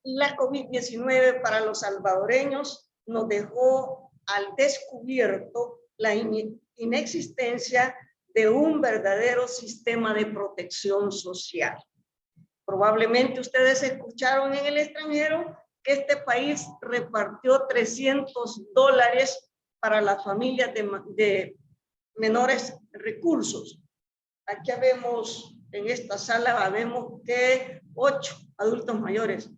la COVID-19 para los salvadoreños nos dejó al descubierto la inexistencia de un verdadero sistema de protección social. Probablemente ustedes escucharon en el extranjero que este país repartió $300 para las familias de menores recursos. Aquí vemos, en esta sala, vemos que 8 adultos mayores.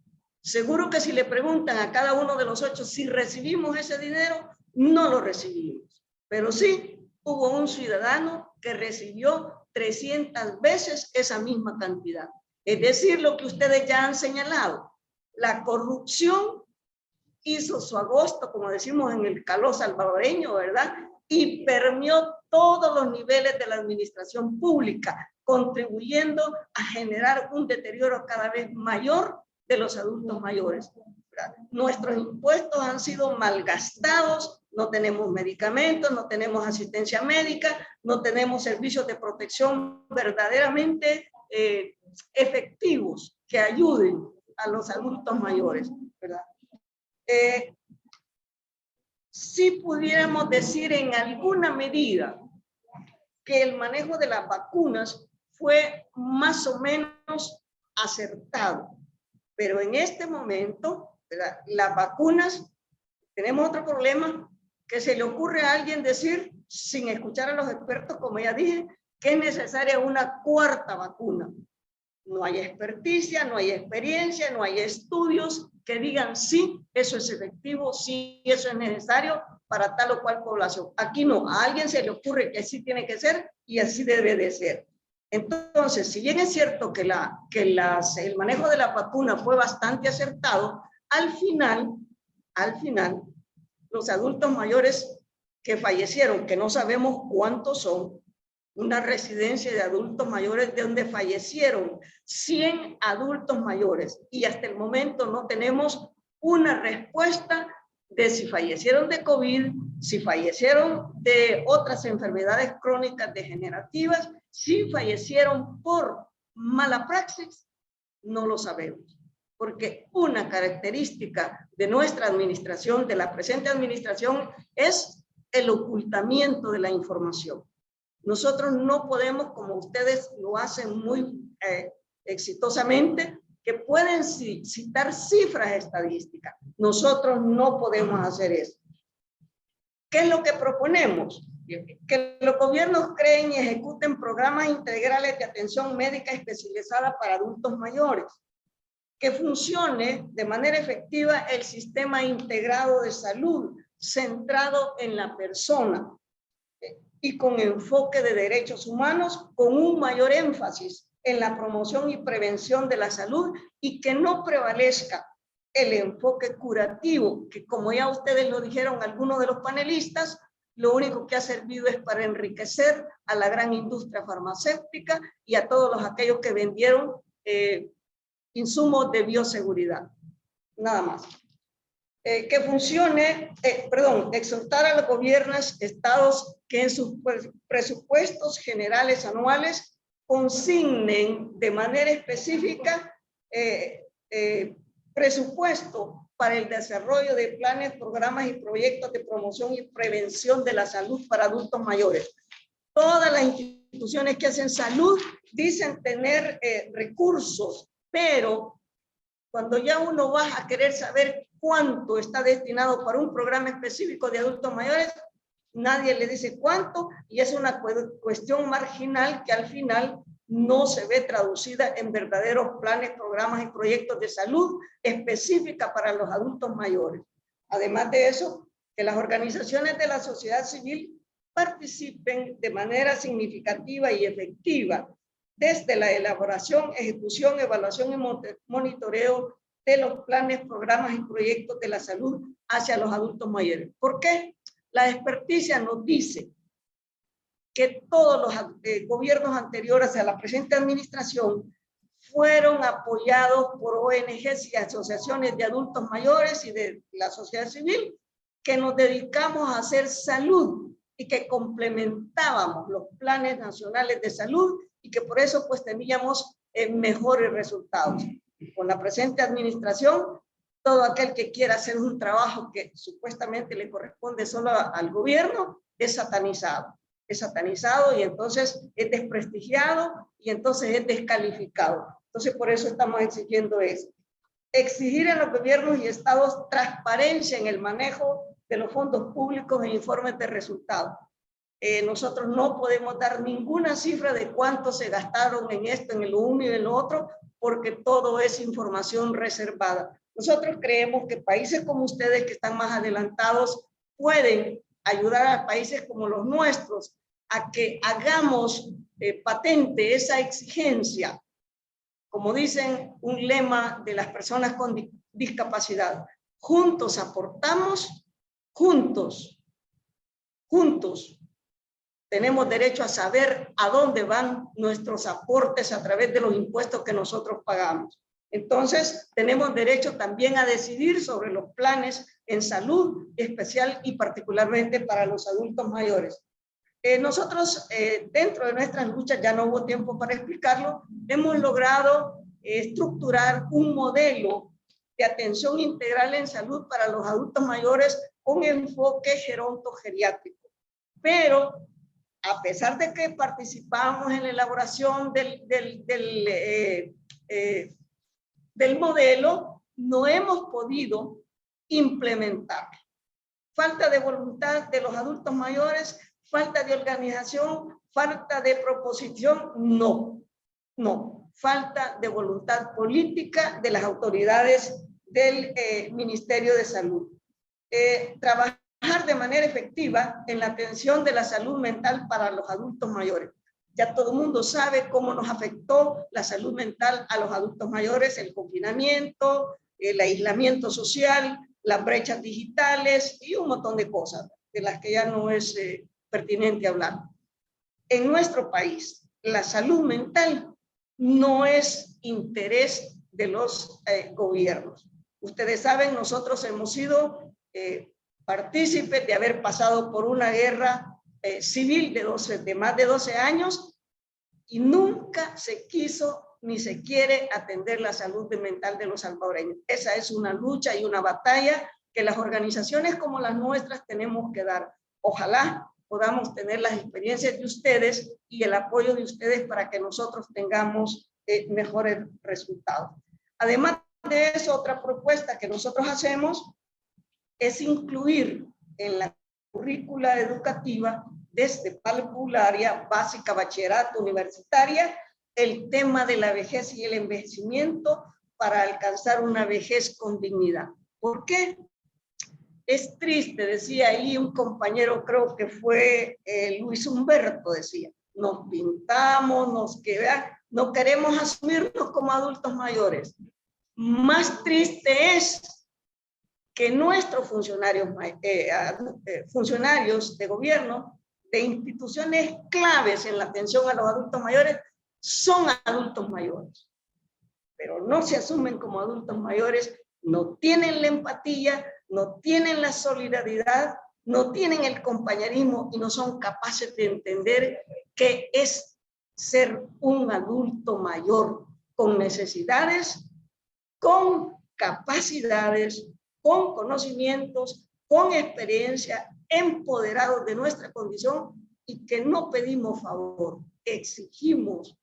Seguro que si le preguntan a cada uno de los 8 si recibimos ese dinero, no lo recibimos. Pero sí, hubo un ciudadano que recibió 300 veces esa misma cantidad. Es decir, lo que ustedes ya han señalado, la corrupción hizo su agosto, como decimos en el calor salvadoreño, ¿verdad? Y permeó todos los niveles de la administración pública, contribuyendo a generar un deterioro cada vez mayor de los adultos mayores, ¿verdad? Nuestros impuestos han sido malgastados, no tenemos medicamentos, no tenemos asistencia médica, no tenemos servicios de protección verdaderamente efectivos que ayuden a los adultos mayores, ¿verdad? Si pudiéramos decir en alguna medida que el manejo de las vacunas fue más o menos acertado, pero en este momento, ¿verdad?, las vacunas, tenemos otro problema, que se le ocurre a alguien decir, sin escuchar a los expertos, como ya dije, que es necesaria una 4ª vacuna. No hay experticia, no hay experiencia, no hay estudios que digan sí, eso es efectivo, sí, eso es necesario para tal o cual población. Aquí no, a alguien se le ocurre que así tiene que ser y así debe de ser. Entonces, si bien es cierto que el manejo de la vacuna fue bastante acertado, al final, los adultos mayores que fallecieron, que no sabemos cuántos son, una residencia de adultos mayores de donde fallecieron 100 adultos mayores y hasta el momento no tenemos una respuesta de si fallecieron de COVID, si fallecieron de otras enfermedades crónicas degenerativas, si fallecieron por mala praxis, no lo sabemos. Porque una característica de nuestra administración, de la presente administración, es el ocultamiento de la información. Nosotros no podemos, como ustedes lo hacen muy exitosamente, que pueden citar cifras estadísticas. Nosotros no podemos hacer eso. ¿Qué es lo que proponemos? Que los gobiernos creen y ejecuten programas integrales de atención médica especializada para adultos mayores. Que funcione de manera efectiva el sistema integrado de salud, centrado en la persona y con enfoque de derechos humanos, con un mayor énfasis en la promoción y prevención de la salud y que no prevalezca el enfoque curativo, que como ya ustedes lo dijeron algunos de los panelistas, lo único que ha servido es para enriquecer a la gran industria farmacéutica y a todos aquellos que vendieron insumos de bioseguridad. Nada más. Que funcione, exhortar a los gobiernos, estados que en sus presupuestos generales anuales consignen de manera específica presupuesto para el desarrollo de planes, programas y proyectos de promoción y prevención de la salud para adultos mayores. Todas las instituciones que hacen salud dicen tener recursos, pero cuando ya uno va a querer saber cuánto está destinado para un programa específico de adultos mayores, nadie le dice cuánto y es una cuestión marginal que al final no se ve traducida en verdaderos planes, programas y proyectos de salud específica para los adultos mayores. Además de eso, que las organizaciones de la sociedad civil participen de manera significativa y efectiva desde la elaboración, ejecución, evaluación y monitoreo de los planes, programas y proyectos de la salud hacia los adultos mayores. ¿Por qué? La experticia nos dice que todos los gobiernos anteriores a la presente administración fueron apoyados por ONGs y asociaciones de adultos mayores y de la sociedad civil que nos dedicamos a hacer salud y que complementábamos los planes nacionales de salud y que por eso pues teníamos mejores resultados. Con la presente administración, todo aquel que quiera hacer un trabajo que supuestamente le corresponde solo al gobierno es satanizado. es satanizado y entonces es desprestigiado y entonces es descalificado. Entonces por eso estamos exigiendo eso. Exigir en los gobiernos y estados transparencia en el manejo de los fondos públicos e informes de resultados. Nosotros no podemos dar ninguna cifra de cuánto se gastaron en esto, en lo uno y en lo otro, porque todo es información reservada. Nosotros creemos que países como ustedes, que están más adelantados, pueden ayudar a países como los nuestros a que hagamos patente esa exigencia. Como dicen un lema de las personas con discapacidad, juntos aportamos, juntos tenemos derecho a saber a dónde van nuestros aportes a través de los impuestos que nosotros pagamos. Entonces, tenemos derecho también a decidir sobre los planes en salud, especial y particularmente para los adultos mayores. Nosotros, dentro de nuestras luchas, ya no hubo tiempo para explicarlo, hemos logrado estructurar un modelo de atención integral en salud para los adultos mayores con enfoque gerontogeriátrico. Pero, a pesar de que participamos en la elaboración del modelo, no hemos podido implementar. Falta de voluntad de los adultos mayores, falta de organización, falta de proposición, no. Falta de voluntad política de las autoridades del Ministerio de Salud. Trabajar de manera efectiva en la atención de la salud mental para los adultos mayores. Ya todo el mundo sabe cómo nos afectó la salud mental a los adultos mayores, el confinamiento, el aislamiento social, las brechas digitales y un montón de cosas de las que ya no es pertinente hablar. En nuestro país, la salud mental no es interés de los gobiernos. Ustedes saben, nosotros hemos sido partícipes de haber pasado por una guerra civil de más de 12 años y nunca se quiso ni se quiere atender la salud mental de los salvadoreños. Esa es una lucha y una batalla que las organizaciones como las nuestras tenemos que dar. Ojalá podamos tener las experiencias de ustedes y el apoyo de ustedes para que nosotros tengamos mejores resultados. Además de eso, otra propuesta que nosotros hacemos es incluir en la currícula educativa desde parvularia, básica, bachillerato, universitaria, el tema de la vejez y el envejecimiento para alcanzar una vejez con dignidad. ¿Por qué? Es triste, decía ahí un compañero, creo que fue Luis Humberto, decía, nos pintamos, no queremos asumirnos como adultos mayores. Más triste es que nuestros funcionarios de gobierno, de instituciones claves en la atención a los adultos mayores, son adultos mayores, pero no se asumen como adultos mayores, no tienen la empatía, no tienen la solidaridad, no tienen el compañerismo y no son capaces de entender qué es ser un adulto mayor con necesidades, con capacidades, con conocimientos, con experiencia, empoderados de nuestra condición y que no pedimos favor, exigimos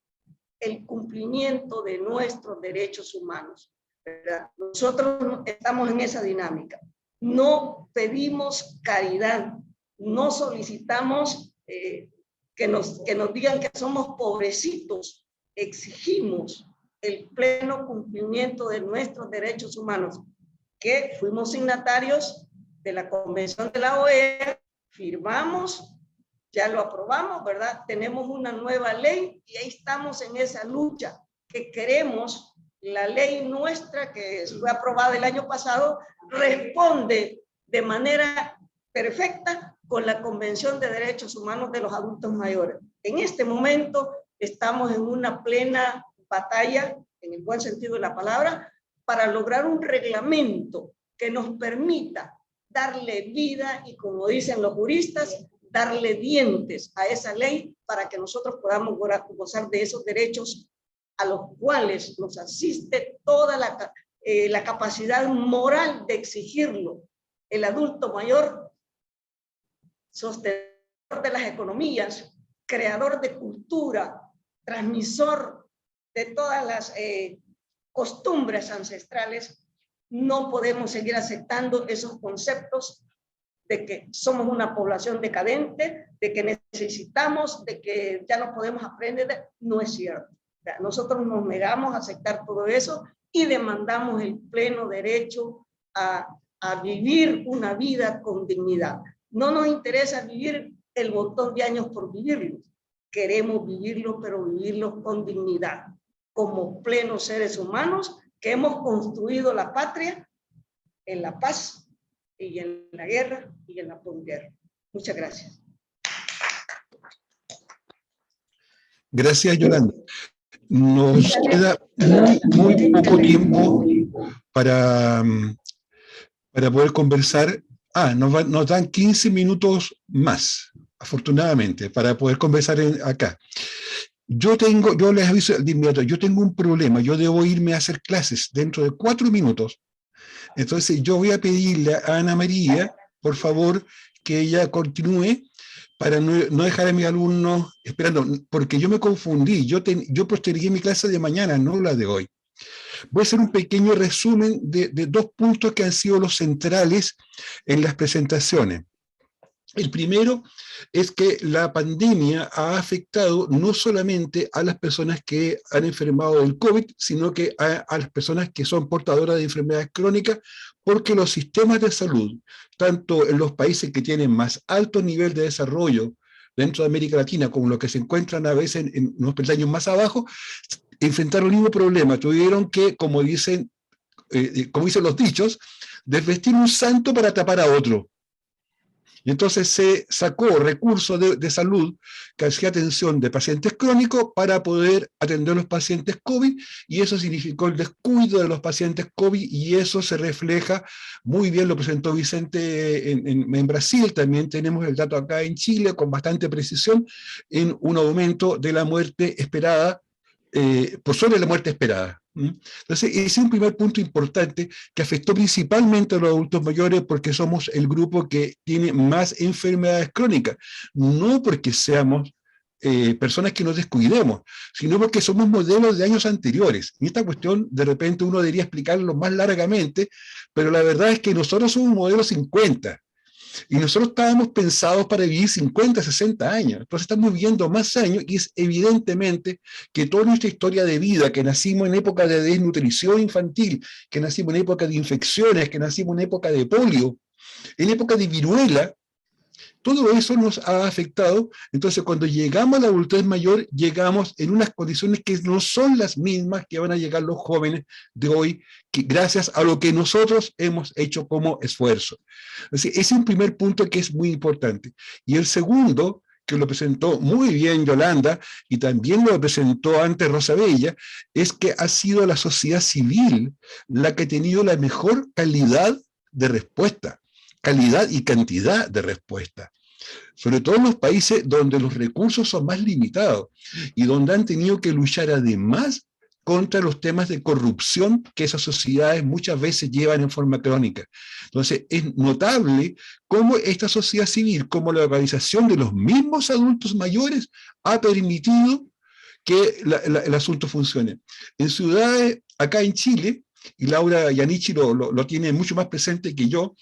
el cumplimiento de nuestros derechos humanos, ¿verdad? Nosotros estamos en esa dinámica. No pedimos caridad, no solicitamos que nos digan que somos pobrecitos, exigimos el pleno cumplimiento de nuestros derechos humanos, que fuimos signatarios de la Convención de la OEA, firmamos, ya lo aprobamos, ¿verdad? Tenemos una nueva ley y ahí estamos en esa lucha que queremos. La ley nuestra que fue aprobada el año pasado responde de manera perfecta con la Convención de Derechos Humanos de los Adultos Mayores. En este momento estamos en una plena batalla, en el buen sentido de la palabra, para lograr un reglamento que nos permita darle vida y, como dicen los juristas, darle dientes a esa ley para que nosotros podamos gozar de esos derechos a los cuales nos asiste toda la capacidad moral de exigirlo. El adulto mayor sostener de las economías, creador de cultura, transmisor de todas las costumbres ancestrales, no podemos seguir aceptando esos conceptos de que somos una población decadente, de que necesitamos, de que ya no podemos aprender. No es cierto. Nosotros nos negamos a aceptar todo eso y demandamos el pleno derecho a vivir una vida con dignidad. No nos interesa vivir el montón de años por vivirlo. Queremos vivirlo, pero vivirlo con dignidad, como plenos seres humanos que hemos construido la patria en la paz y en la guerra y en la posguerra. Muchas gracias. Gracias, Yolanda. Nos queda muy poco tiempo para poder conversar. Nos dan 15 minutos más, afortunadamente, para poder conversar acá. Yo les aviso de inmediato, yo tengo un problema, yo debo irme a hacer clases dentro de 4 minutos. Entonces yo voy a pedirle a Ana María, por favor, que ella continúe para no dejar a mis alumnos esperando, porque yo me confundí, yo postergué mi clase de mañana, no la de hoy. Voy a hacer un pequeño resumen de 2 puntos que han sido los centrales en las presentaciones. El primero es que la pandemia ha afectado no solamente a las personas que han enfermado del COVID, sino que a las personas que son portadoras de enfermedades crónicas, porque los sistemas de salud, tanto en los países que tienen más alto nivel de desarrollo dentro de América Latina, como los que se encuentran a veces en unos peldaños más abajo, enfrentaron el mismo problema. Tuvieron que, como dicen los dichos, desvestir un santo para tapar a otro. Y entonces se sacó recursos de salud que hacía atención de pacientes crónicos para poder atender a los pacientes COVID, y eso significó el descuido de los pacientes COVID, y eso se refleja muy bien, lo presentó Vicente en Brasil, también tenemos el dato acá en Chile con bastante precisión, en un aumento de la muerte esperada, por sobre la muerte esperada. Entonces, ese es un primer punto importante que afectó principalmente a los adultos mayores, porque somos el grupo que tiene más enfermedades crónicas, no porque seamos personas que nos descuidemos, sino porque somos modelos de años anteriores. Y esta cuestión, de repente, uno debería explicarlo más largamente, pero la verdad es que nosotros somos modelo 50. Y nosotros estábamos pensados para vivir 50, 60 años. Entonces estamos viviendo más años, y es evidentemente que toda nuestra historia de vida, que nacimos en época de desnutrición infantil, que nacimos en época de infecciones, que nacimos en época de polio, en época de viruela, todo eso nos ha afectado. Entonces, cuando llegamos a la adultez mayor, llegamos en unas condiciones que no son las mismas que van a llegar los jóvenes de hoy, que gracias a lo que nosotros hemos hecho como esfuerzo. Así, ese es un primer punto que es muy importante. Y el segundo, que lo presentó muy bien Yolanda, y también lo presentó antes Rosa Bella, es que ha sido la sociedad civil la que ha tenido la mejor calidad de respuesta, calidad y cantidad de respuesta, sobre todo en los países donde los recursos son más limitados y donde han tenido que luchar además contra los temas de corrupción que esas sociedades muchas veces llevan en forma crónica. Entonces, es notable cómo esta sociedad civil, como la organización de los mismos adultos mayores, ha permitido que el asunto funcione. En ciudades, acá en Chile, y Laura Yanichi lo tiene mucho más presente que yo,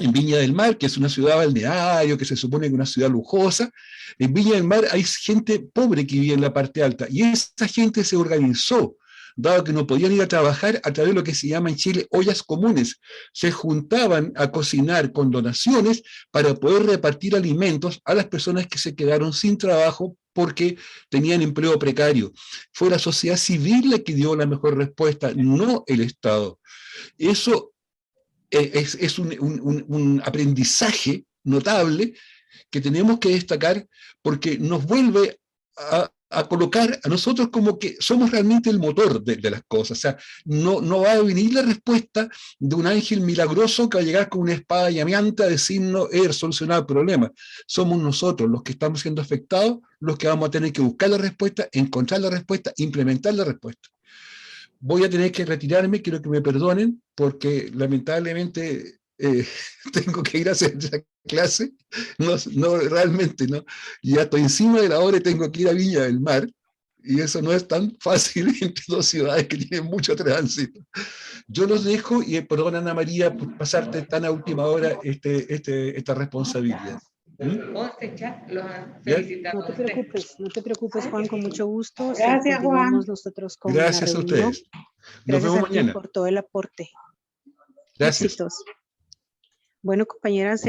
en Viña del Mar, que es una ciudad balneario, que se supone que es una ciudad lujosa, en Viña del Mar hay gente pobre que vive en la parte alta, y esa gente se organizó, dado que no podían ir a trabajar, a través de lo que se llama en Chile ollas comunes. Se juntaban a cocinar con donaciones para poder repartir alimentos a las personas que se quedaron sin trabajo porque tenían empleo precario. Fue la sociedad civil la que dio la mejor respuesta, no el Estado. Eso es un aprendizaje notable que tenemos que destacar, porque nos vuelve a colocar a nosotros como que somos realmente el motor de las cosas. O sea, no va a venir la respuesta de un ángel milagroso que va a llegar con una espada llameante a decirnos solucionar el problema. Somos nosotros los que estamos siendo afectados, los que vamos a tener que buscar la respuesta, encontrar la respuesta, implementar la respuesta. Voy a tener que retirarme, quiero que me perdonen, porque lamentablemente tengo que ir a hacer esa clase, no realmente, ¿no? Ya estoy encima de la hora y tengo que ir a Viña del Mar, y eso no es tan fácil entre dos ciudades que tienen mucho tránsito. Yo los dejo, y perdón, Ana María, por pasarte tan a última hora esta responsabilidad. No te preocupes, Juan, con mucho gusto. Gracias, Continuamos Juan. nosotros con Gracias la a reunión. ustedes. Nos Gracias vemos a ti mañana. por todo el aporte. Gracias. Éxitos. Bueno, compañeras,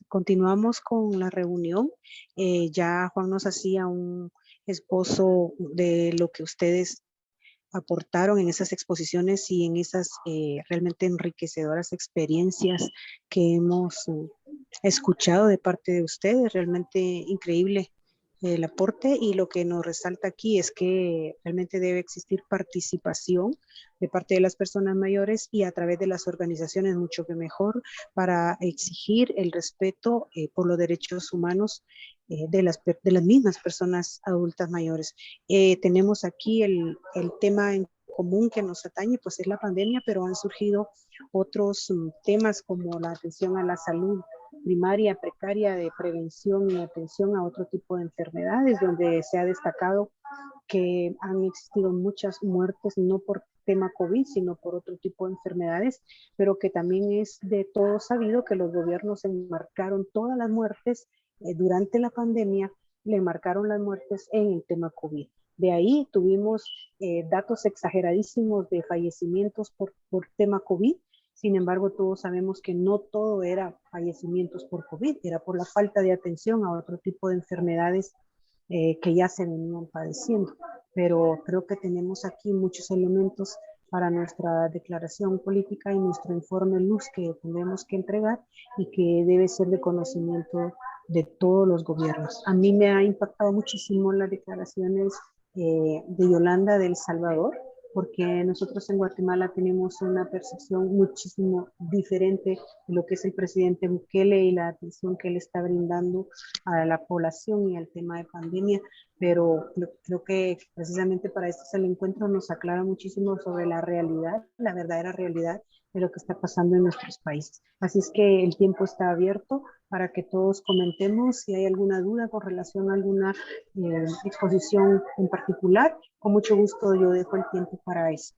continuamos con la reunión. Ya Juan nos hacía un esbozo de lo que ustedes aportaron en esas exposiciones y en esas realmente enriquecedoras experiencias que hemos escuchado de parte de ustedes. Realmente increíble el aporte, y lo que nos resalta aquí es que realmente debe existir participación de parte de las personas mayores y a través de las organizaciones mucho que mejor, para exigir el respeto por los derechos humanos de las mismas personas adultas mayores. Tenemos aquí el tema en común que nos atañe, pues es la pandemia, pero han surgido otros temas como la atención a la salud primaria, precaria, de prevención y atención a otro tipo de enfermedades, donde se ha destacado que han existido muchas muertes, no por tema COVID, sino por otro tipo de enfermedades, pero que también es de todo sabido que los gobiernos enmarcaron todas las muertes durante la pandemia, le marcaron las muertes en el tema COVID. De ahí tuvimos datos exageradísimos de fallecimientos por tema COVID. Sin embargo, todos sabemos que no todo era fallecimientos por COVID, era por la falta de atención a otro tipo de enfermedades que ya se venían padeciendo. Pero creo que tenemos aquí muchos elementos para nuestra declaración política y nuestro informe luz que tendremos que entregar y que debe ser de conocimiento de todos los gobiernos. A mí me ha impactado muchísimo las declaraciones de Yolanda de El Salvador, porque nosotros en Guatemala tenemos una percepción muchísimo diferente de lo que es el presidente Bukele y la atención que él está brindando a la población y al tema de pandemia, pero creo que precisamente para esto el encuentro nos aclara muchísimo sobre la realidad, la verdadera realidad de lo que está pasando en nuestros países. Así es que el tiempo está abierto para que todos comentemos si hay alguna duda con relación a alguna exposición en particular. Con mucho gusto yo dejo el tiempo para eso.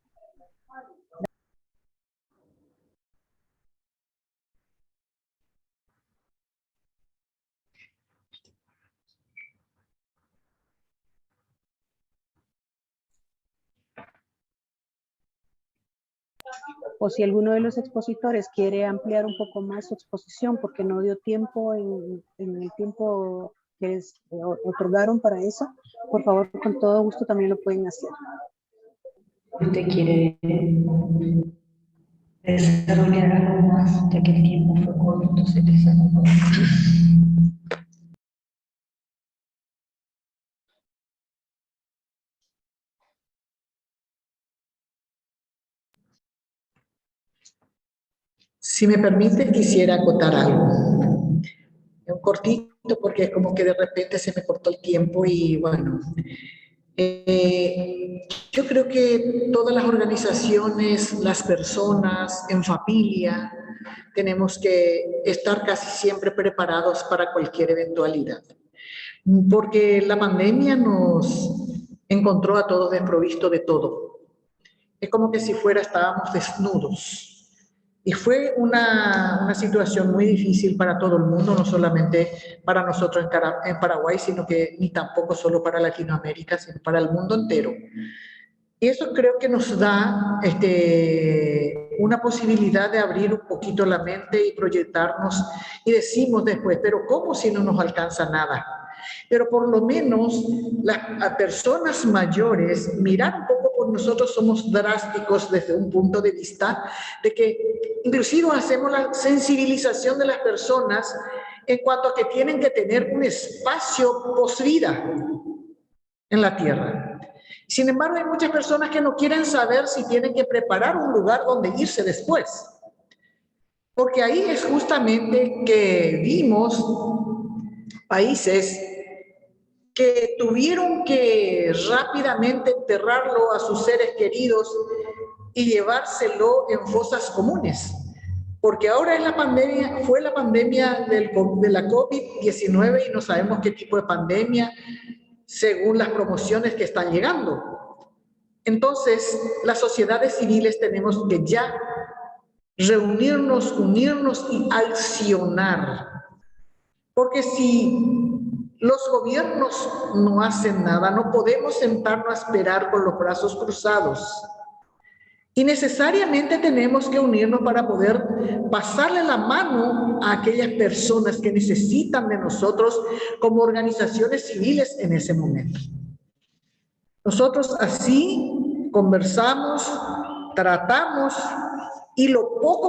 O si alguno de los expositores quiere ampliar un poco más su exposición porque no dio tiempo en el tiempo que les otorgaron para eso, por favor, con todo gusto también lo pueden hacer. ¿Usted quiere desarrollar algo más, ya que el tiempo fue corto, se desarrolló? Si me permite, quisiera acotar algo. Un cortito, porque como que de repente se me cortó el tiempo y bueno. Yo creo que todas las organizaciones, las personas, en familia, tenemos que estar casi siempre preparados para cualquier eventualidad. Porque la pandemia nos encontró a todos desprovistos de todo. Es como que si estábamos desnudos. Y fue una situación muy difícil para todo el mundo, no solamente para nosotros en Paraguay, sino que ni tampoco solo para Latinoamérica, sino para el mundo entero. Y eso creo que nos da una posibilidad de abrir un poquito la mente y proyectarnos. Y decimos después, pero ¿cómo si no nos alcanza nada? Pero por lo menos las personas mayores, mirar un poco por nosotros, somos drásticos desde un punto de vista de que inclusive hacemos la sensibilización de las personas en cuanto a que tienen que tener un espacio posvida en la tierra. Sin embargo, hay muchas personas que no quieren saber si tienen que preparar un lugar donde irse después. Porque ahí es justamente que vimos países que tuvieron que rápidamente enterrarlo a sus seres queridos y llevárselo en fosas comunes, porque ahora es la pandemia, fue la pandemia de la COVID-19 y no sabemos qué tipo de pandemia según las promociones que están llegando. Entonces, las sociedades civiles tenemos que ya reunirnos, unirnos y accionar. Porque si los gobiernos no hacen nada, no podemos sentarnos a esperar con los brazos cruzados. Y necesariamente tenemos que unirnos para poder pasarle la mano a aquellas personas que necesitan de nosotros como organizaciones civiles en ese momento. Nosotros así conversamos, tratamos y lo poco